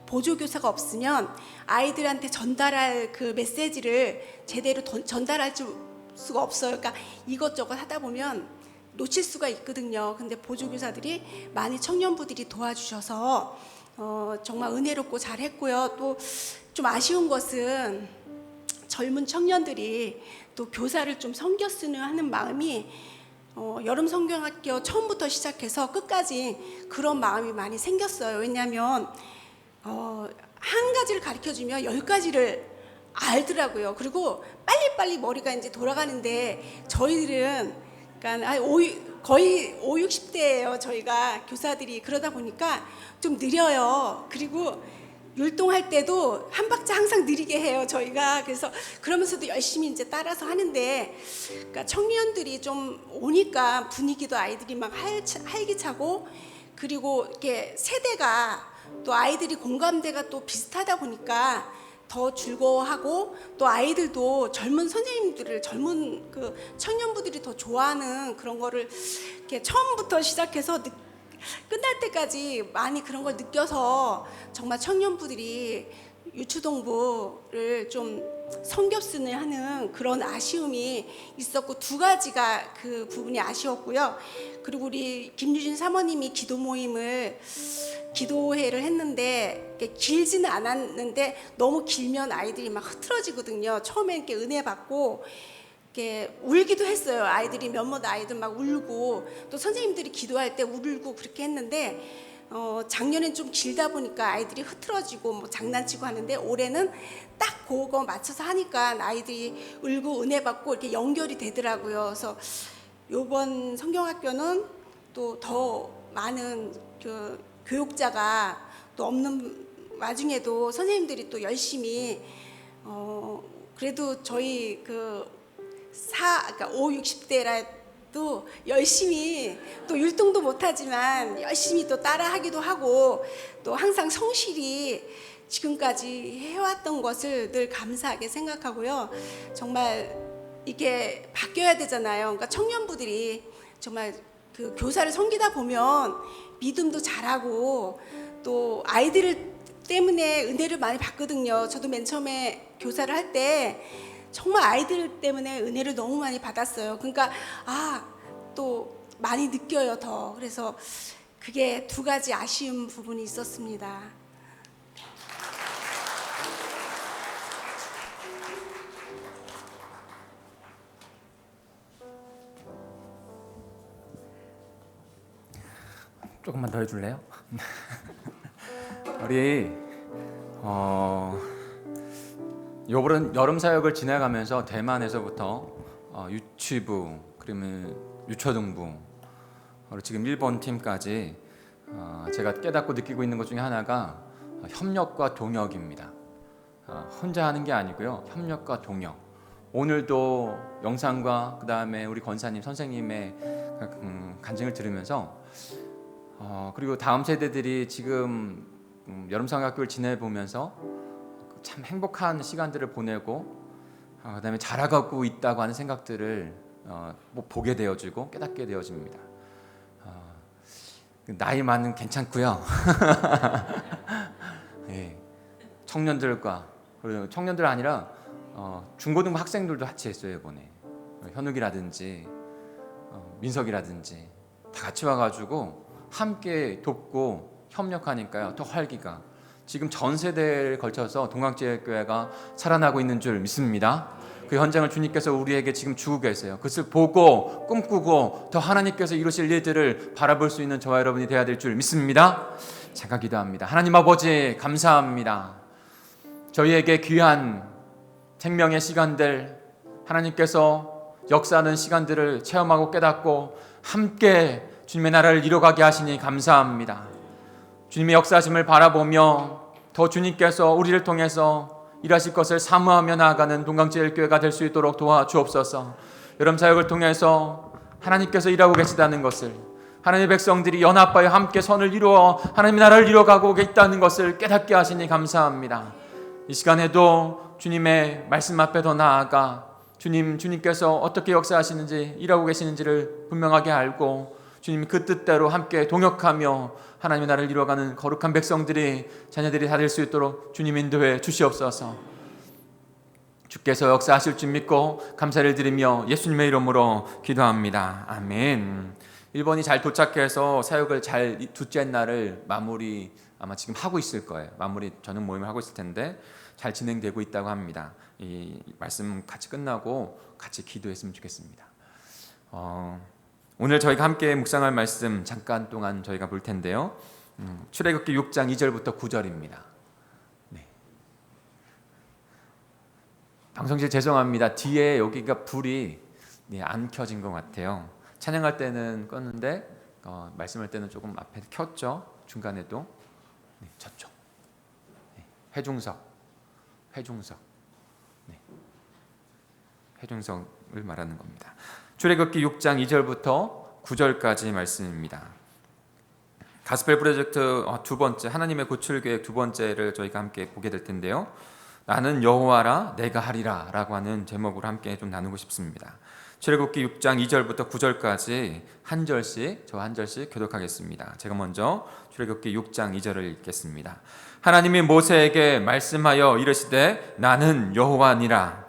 보조교사가 없으면 아이들한테 전달할 그 메시지를 제대로 전달할 수가 없어요. 그러니까 이것저것 하다 보면 놓칠 수가 있거든요. 근데 보조교사들이 많이 청년부들이 도와주셔서 정말 은혜롭고 잘했고요. 또 좀 아쉬운 것은 젊은 청년들이 또 교사를 좀 섬겼으면 하는 마음이 여름 성경학교 처음부터 시작해서 끝까지 그런 마음이 많이 생겼어요. 왜냐하면 한 가지를 가르쳐주면 10가지를 알더라고요. 그리고 빨리빨리 머리가 이제 돌아가는데 저희들은 그러니까 거의 5, 60대예요. 저희가 교사들이. 그러다 보니까 좀 느려요. 그리고 율동할 때도 한 박자 항상 느리게 해요 저희가. 그래서 그러면서도 열심히 이제 따라서 하는데, 그러니까 청년들이 좀 오니까 분위기도 아이들이 막 활기차고, 그리고 이렇게 세대가 또 아이들이 공감대가 또 비슷하다 보니까 더 즐거워하고, 또 아이들도 젊은 선생님들을, 젊은 그 청년부들이 더 좋아하는 그런 거를 이렇게 처음부터 시작해서 끝날 때까지 많이 그런 걸 느껴서 정말 청년부들이 유추동부를 좀 성겹순을 하는 그런 아쉬움이 있었고, 두 가지가 그 부분이 아쉬웠고요. 그리고 우리 김유진 사모님이 기도회를 했는데 길지는 않았는데 너무 길면 아이들이 막 흐트러지거든요. 처음에 이렇게 은혜 받고 이렇게 울기도 했어요. 아이들이 몇몇 아이들 막 울고, 또 선생님들이 기도할 때 울고 그렇게 했는데, 작년엔 좀 길다 보니까 아이들이 흐트러지고 뭐 장난치고 하는데, 올해는 딱 그거 맞춰서 하니까 아이들이 울고 은혜 받고 이렇게 연결이 되더라고요. 그래서 이번 성경학교는 또 더 많은 그 교육자가 또 없는 와중에도 선생님들이 또 열심히 그래도 저희 그러니까 5, 60대라도 열심히 또 율동도 못하지만 열심히 또 따라하기도 하고, 또 항상 성실히 지금까지 해왔던 것을 늘 감사하게 생각하고요. 정말 이게 바뀌어야 되잖아요. 그러니까 청년부들이 정말 그 교사를 섬기다 보면 믿음도 잘하고, 또 아이들 때문에 은혜를 많이 받거든요. 저도 맨 처음에 교사를 할 때 정말 아이들 때문에 은혜를 너무 많이 받았어요. 그러니까 또 많이 느껴요 더. 그래서 그게 두 가지 아쉬운 부분이 있었습니다. 조금만 더 해줄래요? 우리 요번 여름 사역을 지나가면서 대만에서부터 유치부, 그러면 유초등부, 그리고 지금 일본 팀까지 제가 깨닫고 느끼고 있는 것 중에 하나가 협력과 동역입니다. 혼자 하는 게 아니고요, 협력과 동역. 오늘도 영상과 그 다음에 우리 권사님, 선생님의 간증을 들으면서 그리고 다음 세대들이 지금 여름성학교를 지내보면서 참 행복한 시간들을 보내고, 그다음에 자라가고 있다고 하는 생각들을 보게 되어지고 깨닫게 되어집니다. 나이 많은 괜찮고요. 예, 청년들과, 그리고 청년들 아니라 중고등부 학생들도 같이 했어요 이번에. 현욱이라든지 민석이라든지 다 같이 와가지고 함께 돕고 협력하니까요 더 활기가. 지금 전 세대에 걸쳐서 동강제일교회가 살아나고 있는 줄 믿습니다. 그 현장을 주님께서 우리에게 지금 주고 계세요. 그것을 보고 꿈꾸고 더 하나님께서 이루실 일들을 바라볼 수 있는 저와 여러분이 되어야 될 줄 믿습니다. 잠깐 기도합니다. 하나님 아버지 감사합니다. 저희에게 귀한 생명의 시간들, 하나님께서 역사하는 시간들을 체험하고 깨닫고 함께 주님의 나라를 이뤄가게 하시니 감사합니다. 주님의 역사하심을 바라보며 더 주님께서 우리를 통해서 일하실 것을 사모하며 나아가는 동강제일교회가 될 수 있도록 도와주옵소서. 여름 사역을 통해서 하나님께서 일하고 계시다는 것을, 하나님의 백성들이 연합하여 함께 선을 이루어 하나님의 나라를 이뤄가고 있다는 것을 깨닫게 하시니 감사합니다. 이 시간에도 주님의 말씀 앞에 더 나아가 주님께서 어떻게 역사하시는지 일하고 계시는지를 분명하게 알고 주님 그 뜻대로 함께 동역하며 하나님의 나라를 이루어가는 거룩한 백성들이, 자녀들이 다 될 수 있도록 주님 인도해 주시옵소서. 주께서 역사하실 줄 믿고 감사를 드리며 예수님의 이름으로 기도합니다. 아멘. 일본이 잘 도착해서 사역을 잘 둘째 날을 마무리 아마 지금 하고 있을 거예요. 마무리 저녁 모임을 하고 있을 텐데 잘 진행되고 있다고 합니다. 이 말씀 같이 끝나고 같이 기도했으면 좋겠습니다. 오늘 저희가 함께 묵상할 말씀 잠깐 동안 저희가 볼 텐데요. 출애굽기 6장 2절부터 9절입니다. 네. 방송실 죄송합니다. 뒤에 여기가 불이 안 켜진 것 같아요. 찬양할 때는 껐는데 말씀할 때는 조금 앞에 켰죠. 중간에도. 네, 저쪽. 네. 회중석. 네. 회중석을 말하는 겁니다. 출애굽기 6장 2절부터 9절까지 말씀입니다. 가스펠 프로젝트 두 번째, 하나님의 구출 계획 두 번째를 저희가 함께 보게 될 텐데요. 나는 여호와라 내가 하리라 라고 하는 제목으로 함께 좀 나누고 싶습니다. 출애굽기 6장 2절부터 9절까지 한 절씩, 저 한 절씩 교독하겠습니다. 제가 먼저 출애굽기 6장 2절을 읽겠습니다. 하나님이 모세에게 말씀하여 이르시되 나는 여호와니라.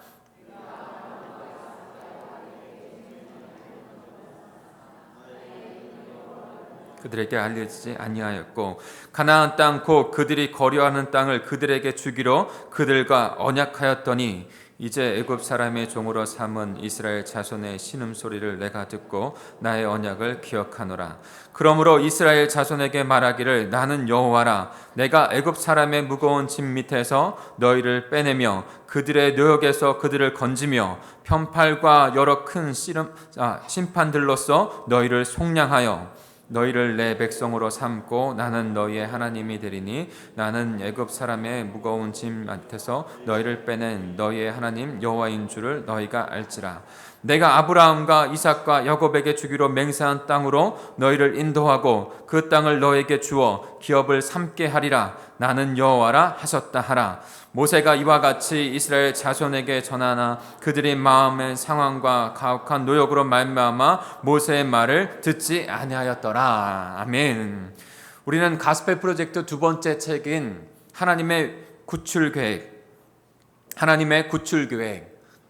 그들에게 알리지 아니하였고 가나안 땅 곧 그들이 거류하는 땅을 그들에게 주기로 그들과 언약하였더니 이제 애굽 사람의 종으로 삼은 이스라엘 자손의 신음소리를 내가 듣고 나의 언약을 기억하노라. 그러므로 이스라엘 자손에게 말하기를 나는 여호와라 내가 애굽 사람의 무거운 짐 밑에서 너희를 빼내며 그들의 노역에서 그들을 건지며 편팔과 여러 큰 심판들로서 너희를 속량하여 너희를 내 백성으로 삼고 나는 너희의 하나님이 되리니 나는 애굽 사람의 무거운 짐 밑에서 너희를 빼낸 너희의 하나님 여호와인 줄을 너희가 알지라. 내가 아브라함과 이삭과 야곱에게 주기로 맹세한 땅으로 너희를 인도하고 그 땅을 너희에게 주어 기업을 삼게 하리라. 나는 여호와라 하셨다 하라. 모세가 이와 같이 이스라엘 자손에게 전하나 그들이 마음의 상황과 가혹한 노역으로 말미암아 모세의 말을 듣지 아니하였더라. 아멘. 우리는 가스펠 프로젝트 두 번째 책인 하나님의 구출 계획,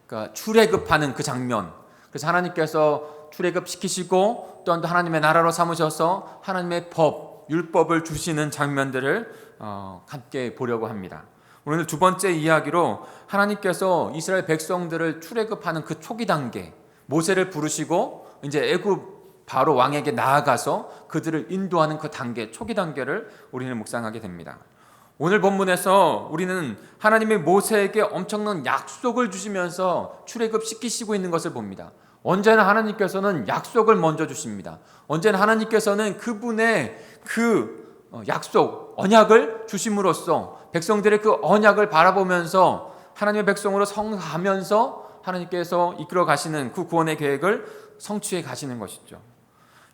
그러니까 출애굽하는 그 장면. 그래서 하나님께서 출애굽 시키시고 또 하나님의 나라로 삼으셔서 하나님의 법, 율법을 주시는 장면들을 함께 보려고 합니다. 오늘 두 번째 이야기로 하나님께서 이스라엘 백성들을 출애굽하는 그 초기 단계, 모세를 부르시고 이제 애굽 바로 왕에게 나아가서 그들을 인도하는 그 단계, 초기 단계를 우리는 묵상하게 됩니다. 오늘 본문에서 우리는 하나님이 모세에게 엄청난 약속을 주시면서 출애굽 시키시고 있는 것을 봅니다. 언제나 하나님께서는 약속을 먼저 주십니다. 언제나 하나님께서는 그분의 그 약속, 언약을 주심으로써 백성들의 그 언약을 바라보면서 하나님의 백성으로 성하면서 하나님께서 이끌어 가시는 그 구원의 계획을 성취해 가시는 것이죠.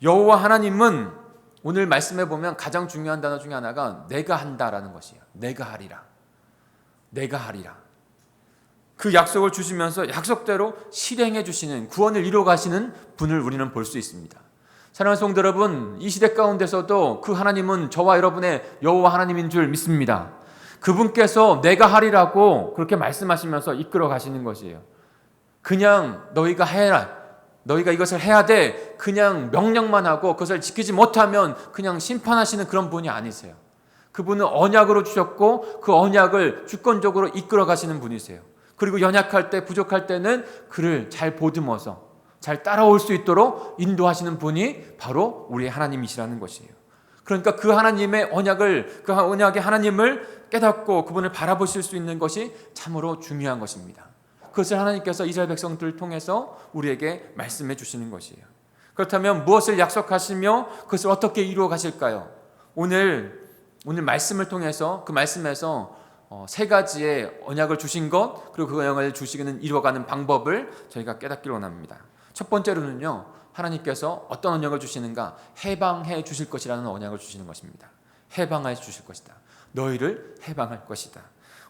여호와 하나님은 오늘 말씀해 보면 가장 중요한 단어 중에 하나가 내가 한다라는 것이에요. 내가 하리라. 그 약속을 주시면서 약속대로 실행해 주시는, 구원을 이루어 가시는 분을 우리는 볼 수 있습니다. 사랑하는 성도 여러분, 이 시대 가운데서도 그 하나님은 저와 여러분의 여호와 하나님인 줄 믿습니다. 그분께서 내가 하리라고 그렇게 말씀하시면서 이끌어 가시는 것이에요. 그냥 너희가 해라, 너희가 이것을 해야 돼, 그냥 명령만 하고 그것을 지키지 못하면 그냥 심판하시는 그런 분이 아니세요. 그분은 언약으로 주셨고 그 언약을 주권적으로 이끌어 가시는 분이세요. 그리고 연약할 때, 부족할 때는 그를 잘 보듬어서 잘 따라올 수 있도록 인도하시는 분이 바로 우리의 하나님이시라는 것이에요. 그러니까 그 하나님의 언약을, 그 언약의 하나님을 깨닫고 그분을 바라보실 수 있는 것이 참으로 중요한 것입니다. 그것을 하나님께서 이스라엘 백성들을 통해서 우리에게 말씀해 주시는 것이에요. 그렇다면 무엇을 약속하시며 그것을 어떻게 이루어 가실까요? 오늘 말씀을 통해서, 그 말씀에서 세 가지의 언약을 주신 것, 그리고 그 언약을 주시기는 이루어가는 방법을 저희가 깨닫기를 원합니다. 첫 번째로는요, 하나님께서 어떤 언약을 주시는가? 해방해 주실 것이라는 언약을 주시는 것입니다. 해방해 주실 것이다. 너희를 해방할 것이다.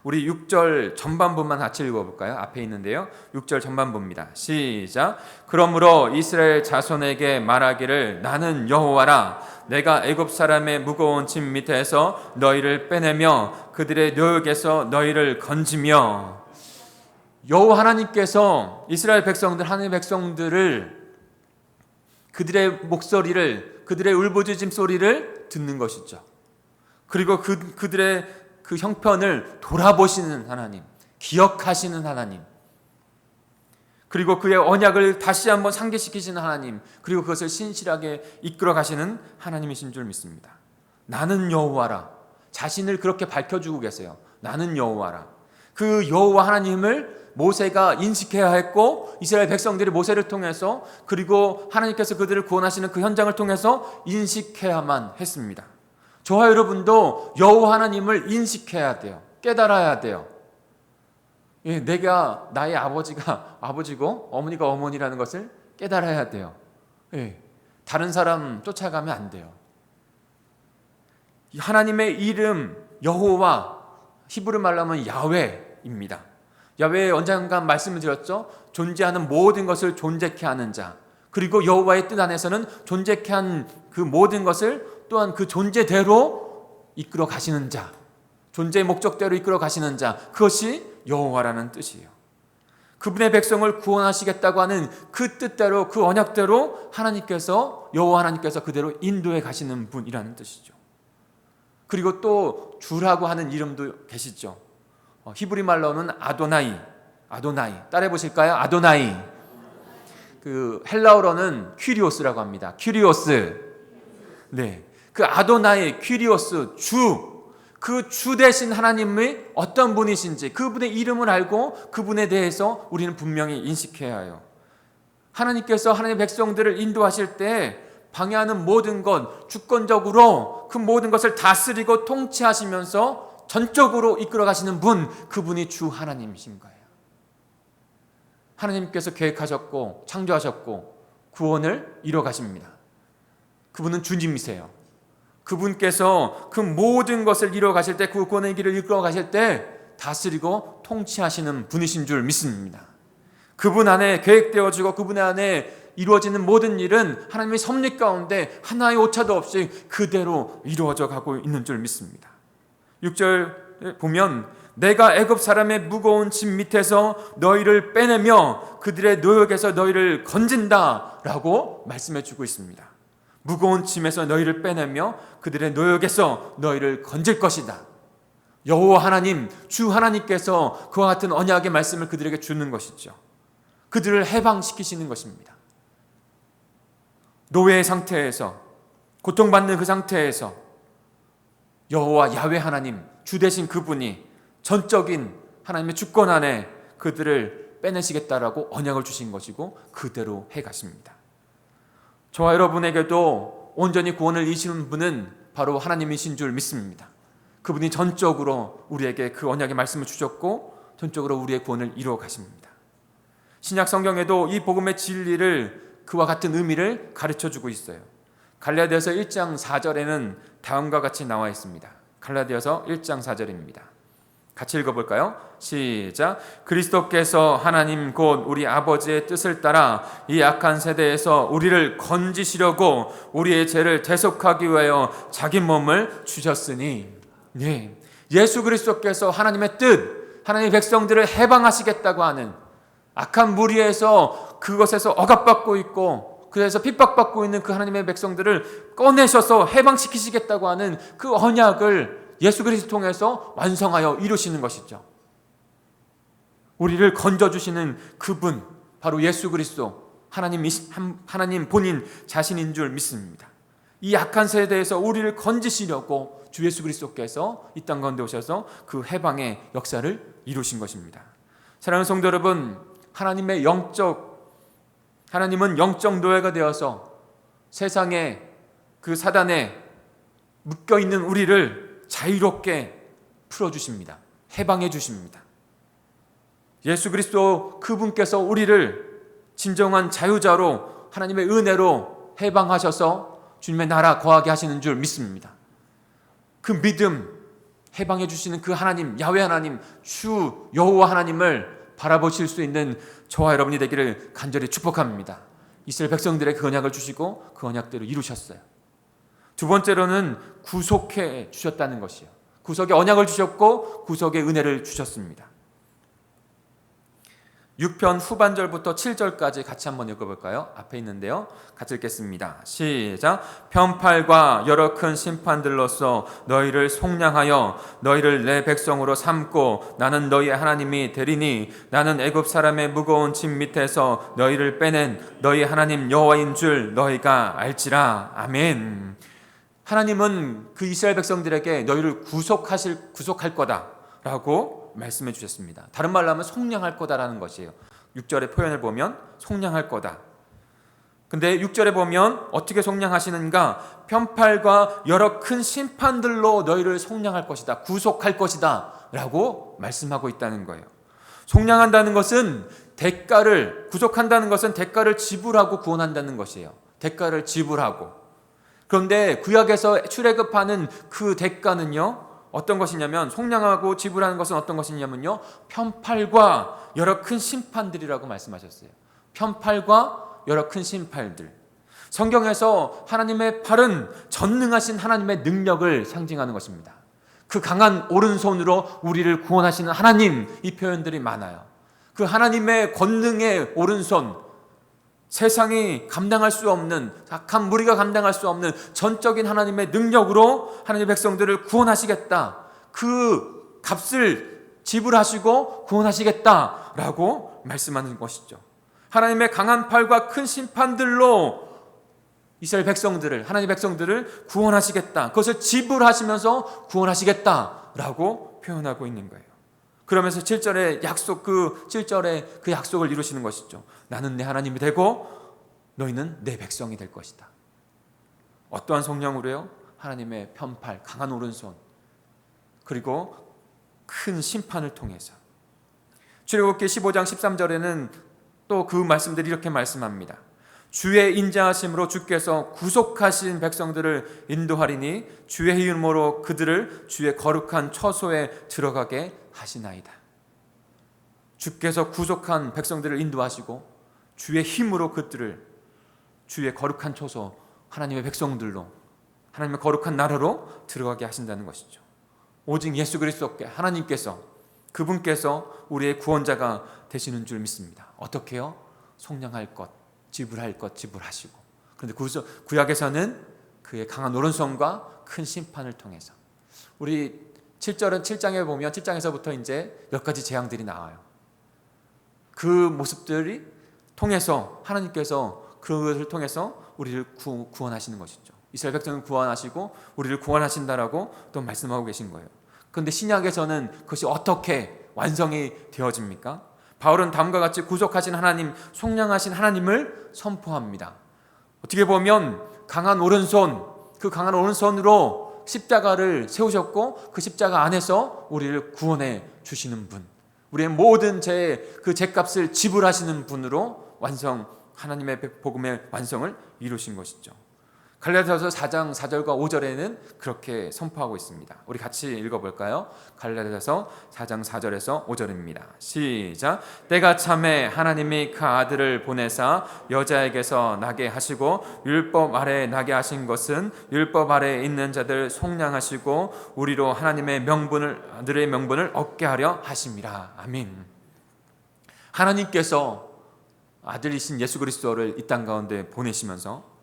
우리 6절 전반부만 같이 읽어볼까요? 앞에 있는데요. 6절 전반부입니다. 시작. 그러므로 이스라엘 자손에게 말하기를 나는 여호와라. 내가 애굽 사람의 무거운 짐 밑에서 너희를 빼내며 그들의 노역에서 너희를 건지며. 여호와 하나님께서 이스라엘 백성들, 하나님의 백성들을, 그들의 목소리를, 그들의 울부짖음 소리를 듣는 것이죠. 그리고 그들의 그 형편을 돌아보시는 하나님, 기억하시는 하나님, 그리고 그의 언약을 다시 한번 상기시키시는 하나님, 그리고 그것을 신실하게 이끌어 가시는 하나님이신 줄 믿습니다. 나는 여호와라. 자신을 그렇게 밝혀주고 계세요. 나는 여호와라. 그 여호와 하나님을 모세가 인식해야 했고, 이스라엘 백성들이 모세를 통해서, 그리고 하나님께서 그들을 구원하시는 그 현장을 통해서 인식해야만 했습니다. 저와 여러분도 여호와 하나님을 인식해야 돼요. 깨달아야 돼요. 예, 내가 나의 아버지가 아버지고 어머니가 어머니라는 것을 깨달아야 돼요. 예, 다른 사람 쫓아가면 안 돼요. 하나님의 이름 여호와, 히브리 말로 하면 야훼입니다. 야훼의 언젠가 말씀을 드렸죠. 존재하는 모든 것을 존재케 하는 자, 그리고 여호와의 뜻 안에서는 존재케 한 그 모든 것을 또한 그 존재대로 이끌어 가시는 자, 존재의 목적대로 이끌어 가시는 자, 그것이 여호와라는 뜻이에요. 그분의 백성을 구원하시겠다고 하는 그 뜻대로, 그 언약대로 하나님께서, 여호와 하나님께서 그대로 인도해 가시는 분이라는 뜻이죠. 그리고 또 주라고 하는 이름도 계시죠. 히브리 말로는 아도나이. 따라해 보실까요? 아도나이. 그 헬라어로는 퀴리오스라고 합니다. 퀴리오스. 네, 그 아도나이, 퀴리오스, 주. 그 주 대신 하나님의 어떤 분이신지 그분의 이름을 알고 그분에 대해서 우리는 분명히 인식해야 해요. 하나님께서 하나님의 백성들을 인도하실 때 방해하는 모든 것, 주권적으로 그 모든 것을 다스리고 통치하시면서 전적으로 이끌어 가시는 분, 그분이 주 하나님이신 거예요. 하나님께서 계획하셨고 창조하셨고 구원을 이뤄 가십니다. 그분은 주님이세요. 그분께서 그 모든 것을 이뤄 가실 때, 그 구원의 길을 이끌어 가실 때 다스리고 통치하시는 분이신 줄 믿습니다. 그분 안에 계획되어지고 그분 안에 이루어지는 모든 일은 하나님의 섭리 가운데 하나의 오차도 없이 그대로 이루어져 가고 있는 줄 믿습니다. 6절 보면 내가 애굽 사람의 무거운 짐 밑에서 너희를 빼내며 그들의 노역에서 너희를 건진다 라고 말씀해 주고 있습니다. 무거운 짐에서 너희를 빼내며 그들의 노역에서 너희를 건질 것이다. 여호와 하나님, 주 하나님께서 그와 같은 언약의 말씀을 그들에게 주는 것이죠. 그들을 해방시키시는 것입니다. 노예의 상태에서, 고통받는 그 상태에서 여호와 야훼 하나님, 주 되신 그분이 전적인 하나님의 주권 안에 그들을 빼내시겠다라고 언약을 주신 것이고 그대로 해가십니다. 저와 여러분에게도 온전히 구원을 이루시는 분은 바로 하나님이신 줄 믿습니다. 그분이 전적으로 우리에게 그 언약의 말씀을 주셨고 전적으로 우리의 구원을 이루어 가십니다. 신약 성경에도 이 복음의 진리를, 그와 같은 의미를 가르쳐주고 있어요. 갈라디아서 1장 4절에는 다음과 같이 나와 있습니다. 갈라디아서 1장 4절입니다. 같이 읽어볼까요? 시작. 그리스도께서 하나님 곧 우리 아버지의 뜻을 따라 이 악한 세대에서 우리를 건지시려고 우리의 죄를 대속하기 위하여 자기 몸을 주셨으니. 네, 예수 그리스도께서 하나님의 뜻, 하나님의 백성들을 해방하시겠다고 하는 악한 무리에서, 그것에서 억압받고 있고 그래서 핍박받고 있는 그 하나님의 백성들을 꺼내셔서 해방시키시겠다고 하는 그 언약을 예수 그리스도 통해서 완성하여 이루시는 것이죠. 우리를 건져주시는 그분, 바로 예수 그리스도, 하나님 본인 자신인 줄 믿습니다. 이 악한 세대에서 우리를 건지시려고 주 예수 그리스도께서 이 땅 가운데 오셔서 그 해방의 역사를 이루신 것입니다. 사랑하는 성도 여러분, 하나님은 영적 노예가 되어서 세상에 그 사단에 묶여있는 우리를 자유롭게 풀어주십니다. 해방해 주십니다. 예수 그리스도 그분께서 우리를 진정한 자유자로 하나님의 은혜로 해방하셔서 주님의 나라 거하게 하시는 줄 믿습니다. 그 믿음, 해방해 주시는 그 하나님, 야훼 하나님, 주 여호와 하나님을 바라보실 수 있는 저와 여러분이 되기를 간절히 축복합니다. 이스라엘 백성들의 그 언약을 주시고 그 언약대로 이루셨어요. 두 번째로는 구속해 주셨다는 것이요. 구속의 언약을 주셨고 구속의 은혜를 주셨습니다. 6편 후반절부터 7절까지 같이 한번 읽어볼까요? 앞에 있는데요. 같이 읽겠습니다. 시작. 편팔과 여러 큰 심판들로서 너희를 속량하여 너희를 내 백성으로 삼고 나는 너희의 하나님이 되리니 나는 애굽 사람의 무거운 짐 밑에서 너희를 빼낸 너희 하나님 여호와인 줄 너희가 알지라. 아멘. 하나님은 그 이스라엘 백성들에게 너희를 구속할 거다라고 말씀해 주셨습니다. 다른 말로 하면 속량할 거다라는 것이에요. 6절의 표현을 보면 속량할 거다. 근데 6절에 보면 어떻게 속량하시는가? 편팔과 여러 큰 심판들로 너희를 속량할 것이다. 구속할 것이다 라고 말씀하고 있다는 거예요. 속량한다는 것은 구속한다는 것은 대가를 지불하고 구원한다는 것이에요. 대가를 지불하고. 그런데 구약에서 출애굽하는 그 대가는요, 어떤 것이냐면, 속량하고 지불하는 것은 어떤 것이냐면요, 편팔과 여러 큰 심판들이라고 말씀하셨어요. 편팔과 여러 큰 심판들. 성경에서 하나님의 팔은 전능하신 하나님의 능력을 상징하는 것입니다. 그 강한 오른손으로 우리를 구원하시는 하나님, 이 표현들이 많아요. 그 하나님의 권능의 오른손, 세상이 감당할 수 없는, 악한 무리가 감당할 수 없는 전적인 하나님의 능력으로 하나님의 백성들을 구원하시겠다, 그 값을 지불하시고 구원하시겠다라고 말씀하는 것이죠. 하나님의 강한 팔과 큰 심판들로 이스라엘 백성들을, 하나님의 백성들을 구원하시겠다, 그것을 지불하시면서 구원하시겠다라고 표현하고 있는 거예요. 그러면서 7절에 그 약속을 이루시는 것이죠. 나는 내 하나님이 되고 너희는 내 백성이 될 것이다. 어떠한 성령으로요? 하나님의 편팔, 강한 오른손, 그리고 큰 심판을 통해서. 출애굽기 15장 13절에는 또 그 말씀들이 이렇게 말씀합니다. 주의 인자하심으로 주께서 구속하신 백성들을 인도하리니 주의 이름으로 그들을 주의 거룩한 처소에 들어가게 하시나이다. 주께서 구속한 백성들을 인도하시고 주의 힘으로 그들을 주의 거룩한 처소, 하나님의 백성들로, 하나님의 거룩한 나라로 들어가게 하신다는 것이죠. 오직 예수 그리스도께 하나님께서, 그분께서 우리의 구원자가 되시는 줄 믿습니다. 어떻게요? 속량할 것, 지불할 것 지불하시고. 그런데 구약에서는 그의 강한 오른손과 큰 심판을 통해서. 우리 7장에 보면 7장에서부터 이제 몇 가지 재앙들이 나와요. 그 모습들이 통해서 하나님께서 그것을 통해서 우리를 구원하시는 것이죠. 이스라엘 백성을 구원하시고 우리를 구원하신다라고 또 말씀하고 계신 거예요. 그런데 신약에서는 그것이 어떻게 완성이 되어집니까? 바울은 다음과 같이 구속하신 하나님, 속량하신 하나님을 선포합니다. 어떻게 보면 강한 오른손, 그 강한 오른손으로 십자가를 세우셨고 그 십자가 안에서 우리를 구원해 주시는 분, 우리의 모든 그 죄값을 지불하시는 분으로 하나님의 복음의 완성을 이루신 것이죠. 갈라디아서 4장 4절과 5절에는 그렇게 선포하고 있습니다. 우리 같이 읽어볼까요? 갈라디아서 4장 4절에서 5절입니다. 시작. 때가 참에 하나님이 그 아들을 보내사 여자에게서 나게 하시고 율법 아래에 나게 하신 것은 율법 아래에 있는 자들 속량하시고 우리로 하나님의 아들의 명분을 얻게 하려 하심이라. 아멘. 하나님께서 아들이신 예수 그리스도를 이 땅 가운데 보내시면서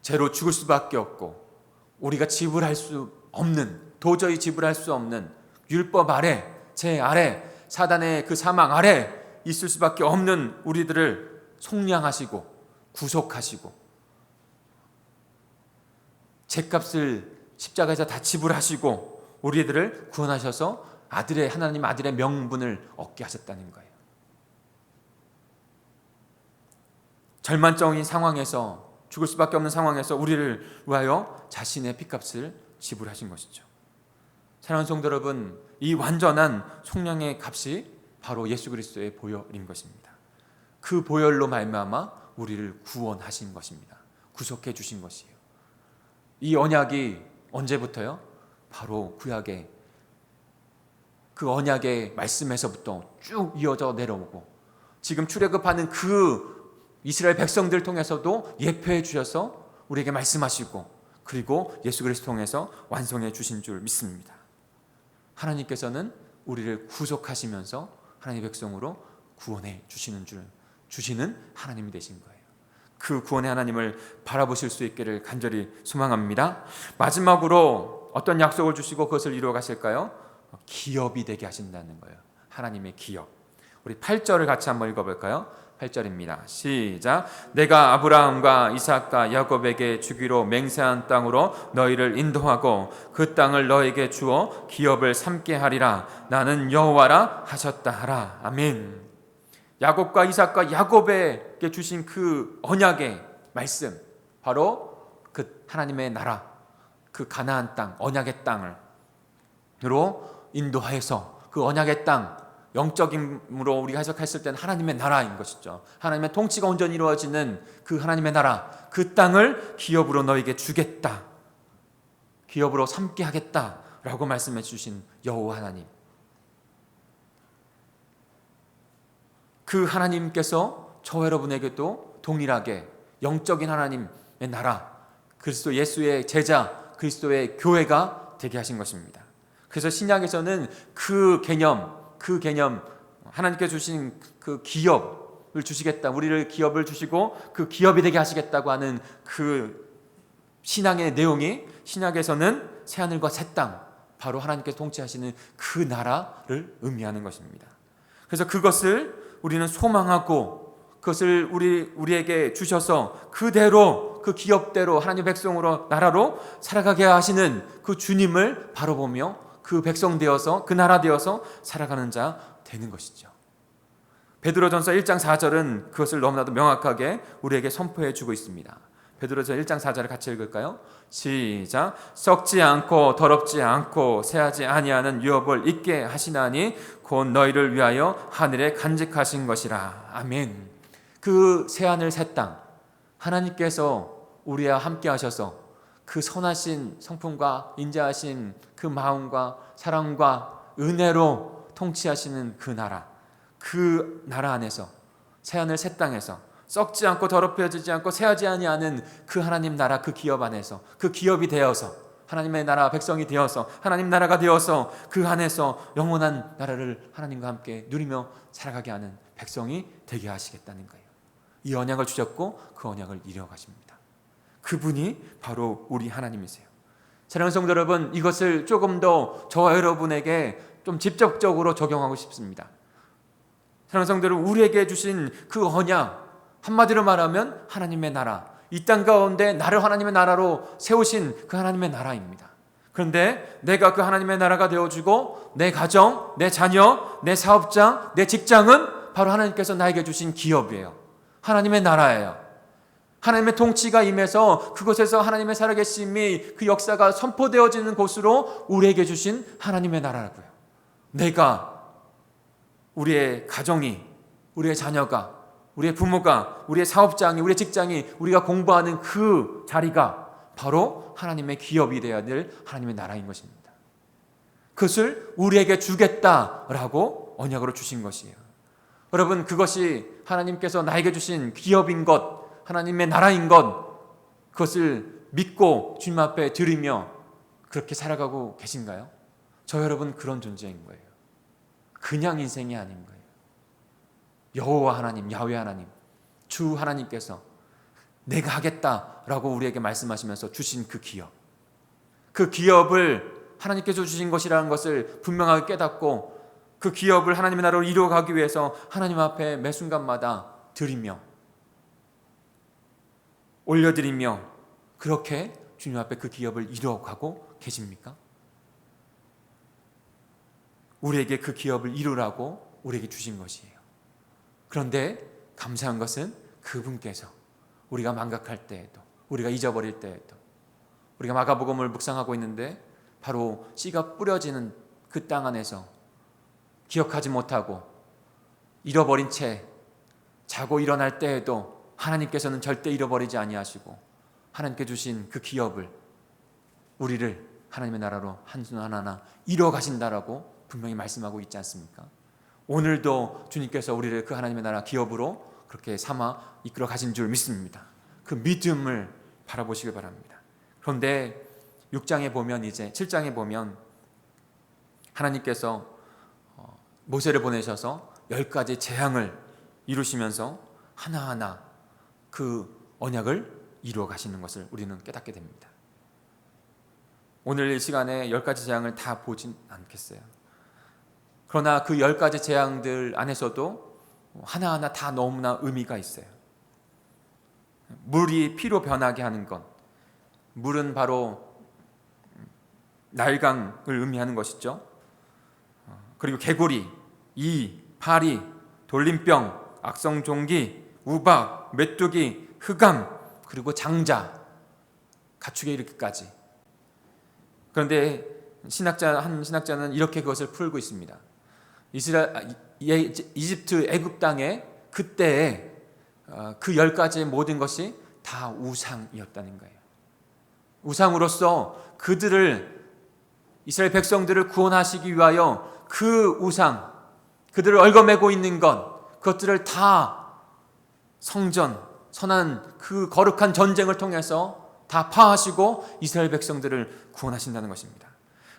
죄로 죽을 수밖에 없고 우리가 도저히 지불할 수 없는 율법 아래, 죄 아래, 사단의 그 사망 아래 있을 수밖에 없는 우리들을 속량하시고 구속하시고 죄값을 십자가에서 다 지불하시고 우리들을 구원하셔서 하나님 아들의 명분을 얻게 하셨다는 거예요. 절망적인 상황에서, 죽을 수밖에 없는 상황에서 우리를 위하여 자신의 피값을 지불하신 것이죠. 사랑하는 성도 여러분, 이 완전한 속량의 값이 바로 예수 그리스도의 보혈인 것입니다. 그 보혈로 말미암아 우리를 구원하신 것입니다. 구속해 주신 것이에요. 이 언약이 언제부터요? 바로 구약의 그 언약의 말씀에서부터 쭉 이어져 내려오고 지금 출애굽하는 그 이스라엘 백성들 통해서도 예표해 주셔서 우리에게 말씀하시고 그리고 예수 그리스도 통해서 완성해 주신 줄 믿습니다. 하나님께서는 우리를 구속하시면서 하나님의 백성으로 구원해 주시는 하나님이 되신 거예요. 그 구원의 하나님을 바라보실 수 있기를 간절히 소망합니다. 마지막으로 어떤 약속을 주시고 그것을 이루어 가실까요? 기업이 되게 하신다는 거예요. 하나님의 기업. 우리 8절을 같이 한번 읽어볼까요? 8절입니다. 시작. 내가 아브라함과 이삭과 야곱에게 주기로 맹세한 땅으로 너희를 인도하고 그 땅을 너희에게 주어 기업을 삼게 하리라. 나는 여호와라 하셨다 하라. 아멘. 야곱과 이삭과 야곱에게 주신 그 언약의 말씀, 바로 그 하나님의 나라, 그 가나안 땅, 언약의 땅으로 인도하여서 그 언약의 땅, 영적인으로 우리가 해석했을 때는 하나님의 나라인 것이죠. 하나님의 통치가 온전히 이루어지는 그 하나님의 나라, 그 땅을 기업으로 너에게 주겠다, 기업으로 삼게 하겠다라고 말씀해 주신 여호와 하나님, 그 하나님께서 저 여러분에게도 동일하게 영적인 하나님의 나라, 그리스도 예수의 제자, 그리스도의 교회가 되게 하신 것입니다. 그래서 신약에서는 그 개념 하나님께 주신 그 기업을 주시겠다, 우리를 기업을 주시고 그 기업이 되게 하시겠다고 하는 그 신앙의 내용이 신약에서는 새하늘과 새 땅, 바로 하나님께서 통치하시는 그 나라를 의미하는 것입니다. 그래서 그것을 우리는 소망하고 그것을 우리에게 주셔서 그대로 그 기업대로 하나님 백성으로 나라로 살아가게 하시는 그 주님을 바라보며 그 백성 되어서 그 나라 되어서 살아가는 자 되는 것이죠. 베드로전서 1장 4절은 그것을 너무나도 명확하게 우리에게 선포해 주고 있습니다. 베드로전서 1장 4절을 같이 읽을까요? 시작. 썩지 않고 더럽지 않고 새하지 아니하는 유업을 있게 하시나니 곧 너희를 위하여 하늘에 간직하신 것이라. 아멘. 그 새하늘 새 땅, 하나님께서 우리와 함께 하셔서 그 선하신 성품과 인자하신 그 마음과 사랑과 은혜로 통치하시는 그 나라 안에서, 새하늘 새 땅에서 썩지 않고 더럽혀지지 않고 새하지 아니하는 그 하나님 나라, 그 기업 안에서, 그 기업이 되어서 하나님의 나라 백성이 되어서 하나님 나라가 되어서 그 안에서 영원한 나라를 하나님과 함께 누리며 살아가게 하는 백성이 되게 하시겠다는 거예요. 이 언약을 주셨고 그 언약을 이뤄가십니다. 그분이 바로 우리 하나님이세요. 사랑하는 성도 여러분, 이것을 조금 더 저와 여러분에게 좀 직접적으로 적용하고 싶습니다. 사랑하는 성도 여러분, 우리에게 주신 그 언약, 한마디로 말하면 하나님의 나라, 이 땅 가운데 나를 하나님의 나라로 세우신 그 하나님의 나라입니다. 그런데 내가 그 하나님의 나라가 되어주고 내 가정, 내 자녀, 내 사업장, 내 직장은 바로 하나님께서 나에게 주신 기업이에요. 하나님의 나라예요. 하나님의 통치가 임해서 그곳에서 하나님의 살아계심이, 그 역사가 선포되어지는 곳으로 우리에게 주신 하나님의 나라라고요. 내가, 우리의 가정이, 우리의 자녀가, 우리의 부모가, 우리의 사업장이, 우리의 직장이, 우리가 공부하는 그 자리가 바로 하나님의 기업이 되어야 될 하나님의 나라인 것입니다. 그것을 우리에게 주겠다라고 언약으로 주신 것이에요. 여러분, 그것이 하나님께서 나에게 주신 기업인 것, 하나님의 나라인 것, 그것을 믿고 주님 앞에 드리며 그렇게 살아가고 계신가요? 저 여러분 그런 존재인 거예요. 그냥 인생이 아닌 거예요. 여호와 하나님, 야훼 하나님, 주 하나님께서 내가 하겠다라고 우리에게 말씀하시면서 주신 그 기업, 그 기업을 하나님께서 주신 것이라는 것을 분명하게 깨닫고 그 기업을 하나님의 나라로 이루어가기 위해서 하나님 앞에 매 순간마다 드리며 올려드리며 그렇게 주님 앞에 그 기업을 이루어가고 계십니까? 우리에게 그 기업을 이루라고 우리에게 주신 것이에요. 그런데 감사한 것은 그분께서 우리가 망각할 때에도, 우리가 잊어버릴 때에도, 우리가 마가복음을 묵상하고 있는데 바로 씨가 뿌려지는 그 땅 안에서 기억하지 못하고 잃어버린 채 자고 일어날 때에도 하나님께서는 절대 잃어버리지 아니하시고 하나님께 주신 그 기업을, 우리를 하나님의 나라로 한순 하나하나 이루어 가신다라고 분명히 말씀하고 있지 않습니까? 오늘도 주님께서 우리를 그 하나님의 나라 기업으로 그렇게 삼아 이끌어 가신 줄 믿습니다. 그 믿음을 바라보시길 바랍니다. 그런데 6장에 보면, 이제 7장에 보면 하나님께서 모세를 보내셔서 10가지 재앙을 이루시면서 하나하나 그 언약을 이루어 가시는 것을 우리는 깨닫게 됩니다. 오늘 이 시간에 10가지 재앙을 다 보진 않겠어요. 그러나 그 10가지 재앙들 안에서도 하나하나 다 너무나 의미가 있어요. 물이 피로 변하게 하는 것, 물은 바로 나일강을 의미하는 것이죠. 그리고 개구리, 이, 파리, 돌림병, 악성종기, 우박, 메뚜기, 흑암, 그리고 장자, 가축에 이르기까지. 그런데 한 신학자는 이렇게 그것을 풀고 있습니다. 이집트 애굽 땅에 그때에 그 10가지의 모든 것이 다 우상이었다는 거예요. 우상으로서 이스라엘 백성들을 구원하시기 위하여 그 우상, 그들을 얽어매고 있는 그것들을 다 성전, 선한 그 거룩한 전쟁을 통해서 다 파하시고 이스라엘 백성들을 구원하신다는 것입니다.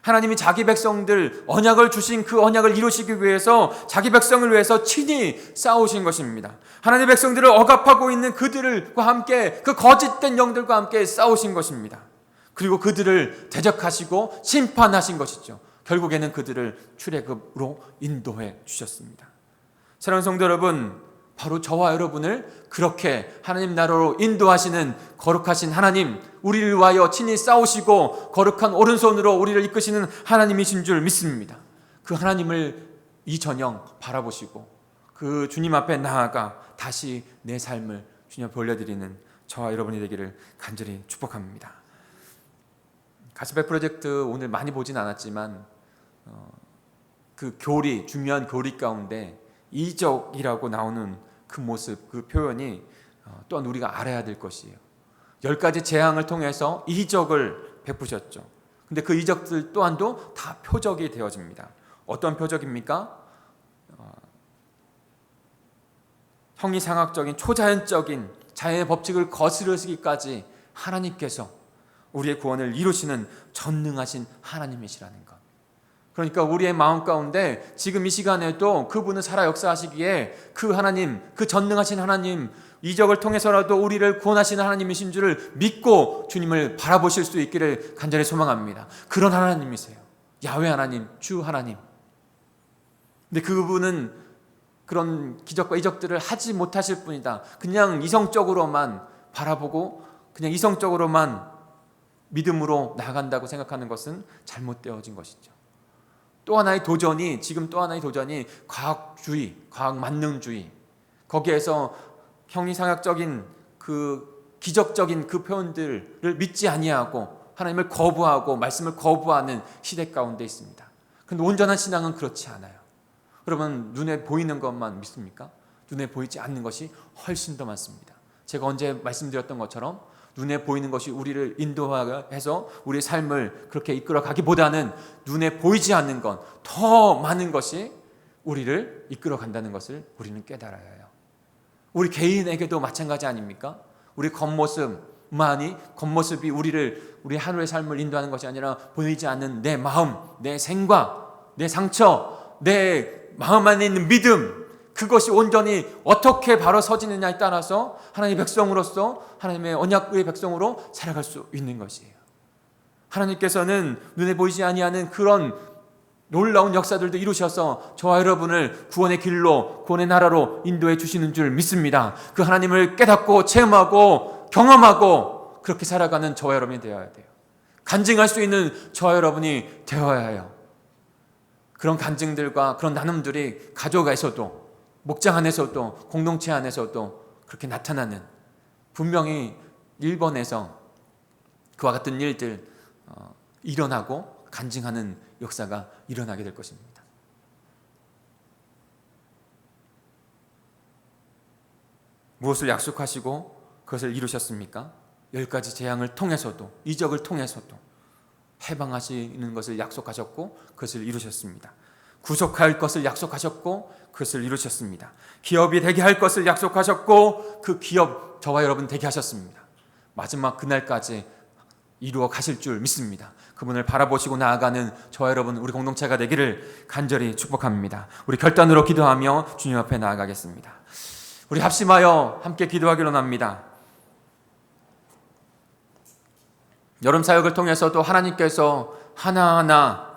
하나님이 자기 백성들 언약을 주신 그 언약을 이루시기 위해서 자기 백성을 위해서 친히 싸우신 것입니다. 하나님의 백성들을 억압하고 있는 그들과 함께 그 거짓된 영들과 함께 싸우신 것입니다. 그리고 그들을 대적하시고 심판하신 것이죠. 결국에는 그들을 출애굽으로 인도해 주셨습니다. 사랑하는 성도 여러분, 바로 저와 여러분을 그렇게 하나님 나라로 인도하시는 거룩하신 하나님, 우리를 위하여 친히 싸우시고 거룩한 오른손으로 우리를 이끄시는 하나님이신 줄 믿습니다. 그 하나님을 이 저녁 바라보시고 그 주님 앞에 나아가 다시 내 삶을 주님 앞에 올려드리는 저와 여러분이 되기를 간절히 축복합니다. 가스펠 프로젝트 오늘 많이 보진 않았지만 그 중요한 교리 가운데 이적이라고 나오는 그 모습, 그 표현이 또한 우리가 알아야 될 것이에요. 10가지 재앙을 통해서 이적을 베푸셨죠. 근데 그 이적들 또한도 다 표적이 되어집니다. 어떤 표적입니까? 형이상학적인 초자연적인 자연의 법칙을 거스르시기까지 하나님께서 우리의 구원을 이루시는 전능하신 하나님이시라는 것. 그러니까 우리의 마음 가운데 지금 이 시간에도 그분은 살아 역사하시기에 그 하나님, 그 전능하신 하나님, 이적을 통해서라도 우리를 구원하시는 하나님이신 줄을 믿고 주님을 바라보실 수 있기를 간절히 소망합니다. 그런 하나님이세요. 야훼 하나님, 주 하나님. 근데 그분은 그런 기적과 이적들을 하지 못하실 분이다. 그냥 이성적으로만 바라보고 그냥 이성적으로만 믿음으로 나아간다고 생각하는 것은 잘못되어진 것이죠. 또 하나의 도전이 과학주의, 과학만능주의, 거기에서 형이상학적인 그 기적적인 그 표현들을 믿지 아니하고 하나님을 거부하고 말씀을 거부하는 시대 가운데 있습니다. 그런데 온전한 신앙은 그렇지 않아요. 여러분, 눈에 보이는 것만 믿습니까? 눈에 보이지 않는 것이 훨씬 더 많습니다. 제가 언제 말씀드렸던 것처럼 눈에 보이는 것이 우리를 인도해서 우리의 삶을 그렇게 이끌어 가기보다는 눈에 보이지 않는 것, 더 많은 것이 우리를 이끌어 간다는 것을 우리는 깨달아야 해요. 우리 개인에게도 마찬가지 아닙니까? 우리 겉모습이 우리 하루의 삶을 인도하는 것이 아니라 보이지 않는 내 마음, 내 생각, 내 상처, 내 마음 안에 있는 믿음, 그것이 온전히 어떻게 바로 서지느냐에 따라서 하나님의 백성으로서 하나님의 언약의 백성으로 살아갈 수 있는 것이에요. 하나님께서는 눈에 보이지 아니하는 그런 놀라운 역사들도 이루셔서 저와 여러분을 구원의 길로, 구원의 나라로 인도해 주시는 줄 믿습니다. 그 하나님을 깨닫고 체험하고 경험하고 그렇게 살아가는 저와 여러분이 되어야 돼요. 간증할 수 있는 저와 여러분이 되어야 해요. 그런 간증들과 그런 나눔들이 가족에서도, 목장 안에서도, 공동체 안에서도 그렇게 나타나는, 분명히 일본에서 그와 같은 일들 일어나고 간증하는 역사가 일어나게 될 것입니다. 무엇을 약속하시고 그것을 이루셨습니까? 10가지 재앙을 통해서도, 이적을 통해서도 해방하시는 것을 약속하셨고 그것을 이루셨습니다. 구속할 것을 약속하셨고 그것을 이루셨습니다. 기업이 되게 할 것을 약속하셨고 그 기업 저와 여러분 되게 하셨습니다. 마지막 그날까지 이루어 가실 줄 믿습니다. 그분을 바라보시고 나아가는 저와 여러분, 우리 공동체가 되기를 간절히 축복합니다. 우리 결단으로 기도하며 주님 앞에 나아가겠습니다. 우리 합심하여 함께 기도하기로 합니다. 여름 사역을 통해서도 하나님께서 하나하나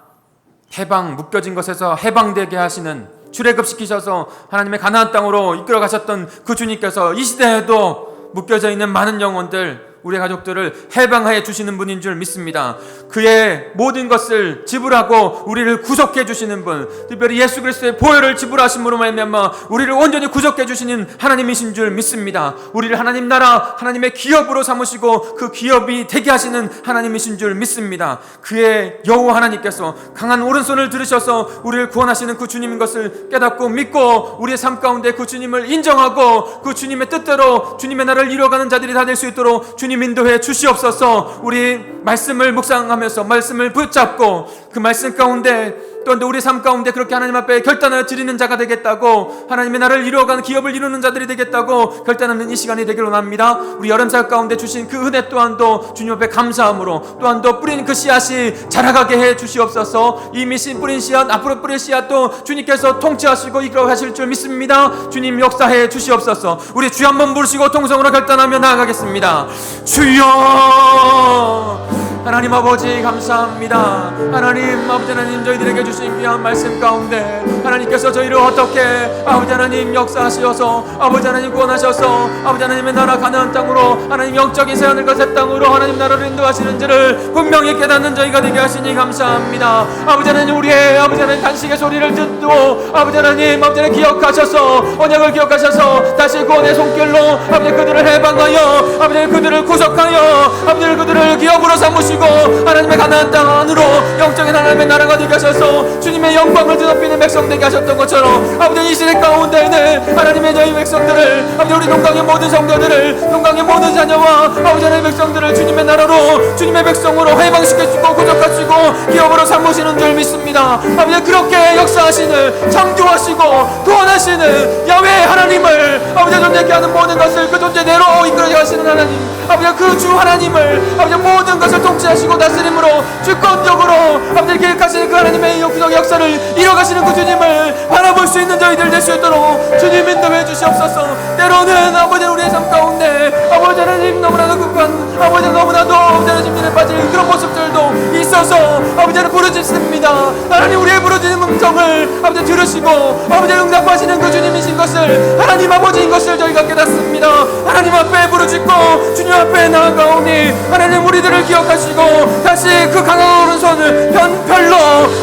묶여진 것에서 해방되게 하시는, 출애굽시키셔서 하나님의 가나안 땅으로 이끌어 가셨던 그 주님께서 이 시대에도 묶여져 있는 많은 영혼들, 우리 가족들을 해방하여 주시는 분인 줄 믿습니다. 그의 모든 것을 지불하고 우리를 구속해 주시는 분, 특별히 예수 그리스도의 보혈을 지불하심으로 말미암아 우리를 온전히 구속해 주시는 하나님이신 줄 믿습니다. 우리를 하나님 나라, 하나님의 기업으로 삼으시고 그 기업이 되게 하시는 하나님이신 줄 믿습니다. 그의 여호와 하나님께서 강한 오른손을 들으셔서 우리를 구원하시는 그 주님인 것을 깨닫고 믿고 우리의 삶 가운데 그 주님을 인정하고 그 주님의 뜻대로 주님의 나라를 이루어가는 자들이 다 될 수 있도록 주님 인도해 주시옵소서. 우리 말씀을 묵상하면서 말씀을 붙잡고 그 말씀 가운데 또한 우리 삶 가운데 그렇게 하나님 앞에 결단을 드리는 자가 되겠다고, 하나님의 나라를 이루어가는 기업을 이루는 자들이 되겠다고 결단하는 이 시간이 되기를 원합니다. 우리 여름살 가운데 주신 그 은혜 또한도 주님 앞에 감사함으로 또한도 뿌린 그 씨앗이 자라가게 해 주시옵소서. 이미 뿌린 씨앗, 앞으로 뿌릴 씨앗도 주님께서 통치하시고 이끌어가실 줄 믿습니다. 주님 역사해 주시옵소서. 우리 주여 한번 부르시고 통성으로 결단하며 나아가겠습니다. 주여, 하나님 아버지 감사합니다. 하나님 아버지 하나님, 저희들에게 주신 귀한 말씀 가운데 하나님께서 저희를 어떻게 아버지 하나님 역사하셔서 아버지 하나님 구원하셔서 아버지 하나님의 나라 가나안 땅으로 하나님 영적인 새하늘과 새 땅으로 하나님 나라를 인도하시는지를 분명히 깨닫는 저희가 되게 하시니 감사합니다. 아버지 하나님, 우리의 아버지 하나님 간식의 소리를 듣고 아버지 하나님 기억하셔서 언약을 기억하셔서 다시 구원의 손길로 아버지 그들을 해방하여 아버지 그들을 구속하여 아버지 그들을 기업으로 삼으시고 하나님의 가나안 땅 안으로 영적인 하나님의 나라가 되게 하셔서 주님의 영광을 드높이는 백성 되게 하셨던 것처럼 아버지 이 시대 가운데에는 하나님의 저희 백성들을 아버지 우리 동강의 모든 성도들을 동강의 모든 자녀와 아버지 하나님의 백성들을 주님의 나라로 주님의 백성으로 해방시켜주고 구속하시고 기업으로 삼으시는 줄 믿습니다. 아버지 그렇게 역사하시는 창조하시고 구원하시는 야훼 하나님을 아버지 존재케 하는 모든 것을 그 존재대로 이끌어 가시는 하나님, 아버지 그 주 하나님을 아버지 모든 것을 통치하시고 다스림으로 주권적으로 아버지 계획하시는 그 하나님의 영구적 역사를 이뤄가시는 그 주님을 바라볼 수 있는 저희들 될 수 있도록 주님 인도해 주시옵소서. 때로는 아버지 우리의 삶 가운데 아버지 하나님 너무나도 급한 아버지 너무나도 아버지 하나님 진에 빠진 그런 모습들도 있어서 아버지 하나님 부르짖습니다. 하나님 우리의 부르짖는 음성을 아버지 들으시고 아버지 응답하시는 그 주님이신 것을 하나님 아버지인 것을 저희가 깨닫습니다. 하나님 앞에 부르짖고 주님 앞에 나아가오니 하나님 우리들을 기억하시고 다시 그 강한 오른손을 별로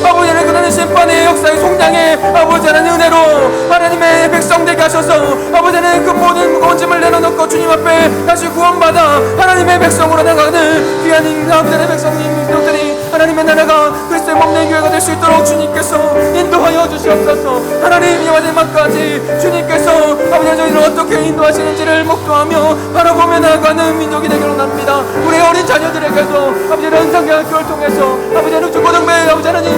아버지 하나님 그나는 심판의 역사의 속량의 아버지 하나님 은혜로 하나님의 백성 되게 하셔서 아버지 하나님 그 모든 무거운 짐을 내려놓고 주님 앞에 다시 구원받아 하나님의 백성으로 나가는 귀한 아버지 하나님의 백성님들이 하나님의 나라가 그리스도의 몸된 교회가 될 수 있도록 주님께서 인도하여 주시옵소서. 하나님 이 마지막까지 주님께서 아버지 저희를 어떻게 인도하시는지를 목도하며 바라보며 나아가는 민족이 되기를 원합니다. 우리 어린 자녀들에게도 아버지 연상교육을 통해서 아버지 하나님 중고등부 아버지 하나님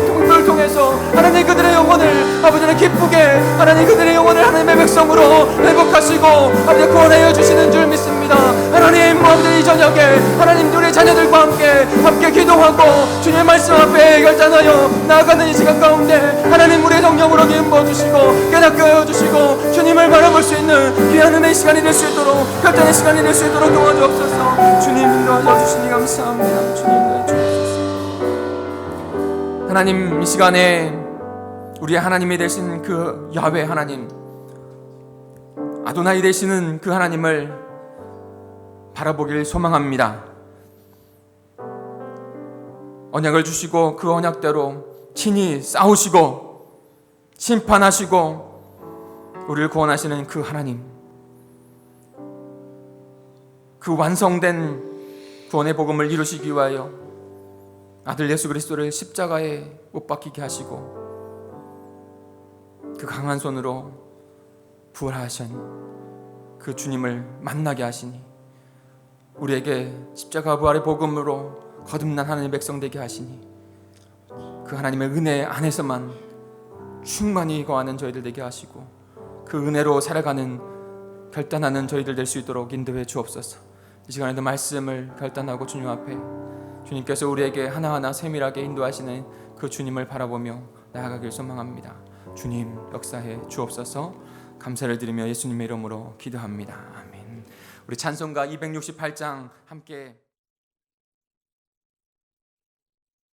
통교를 통해서 하나님 그들의 영혼을 아버지 하나님 기쁘게 하나님 그들의 영혼을 하나님의 백성으로 회복하시고 아버지 구원하여 주시는 줄 믿습니다. 하나님 아버지 이 저녁에 하나님 우리 자녀들과 함께 기도하고 주님의 말씀 앞에 결단하여 나아가는 이 시간 가운데 하나님 우리의 성령으로 기름 주시고 깨닫게 하여 주시고 주님을 바라볼 수 있는 귀한 은혜의 시간이 될 수 있도록 결단의 시간이 될 수 있도록 도와주옵소서. 주님 인도하여 주시니 감사합니다. 주님 인도해 주옵소서. 하나님 이 시간에 우리의 하나님이 되신 그 야훼 하나님, 아도나이 되시는 그 하나님을 바라보길 소망합니다. 언약을 주시고 그 언약대로 친히 싸우시고 심판하시고 우리를 구원하시는 그 하나님, 그 완성된 구원의 복음을 이루시기 위하여 아들 예수 그리스도를 십자가에 못 박히게 하시고 그 강한 손으로 부활하신 그 주님을 만나게 하시니 우리에게 십자가 부활의 복음으로 거듭난 하나님의 백성 되게 하시니 그 하나님의 은혜 안에서만 충만히 거하는 저희들 되게 하시고 그 은혜로 살아가는 결단하는 저희들 될 수 있도록 인도해 주옵소서. 이 시간에도 말씀을 결단하고 주님 앞에 주님께서 우리에게 하나하나 세밀하게 인도하시는 그 주님을 바라보며 나아가길 소망합니다. 주님 역사해 주옵소서. 감사를 드리며 예수님의 이름으로 기도합니다. 아멘. 우리 찬송가 268장 함께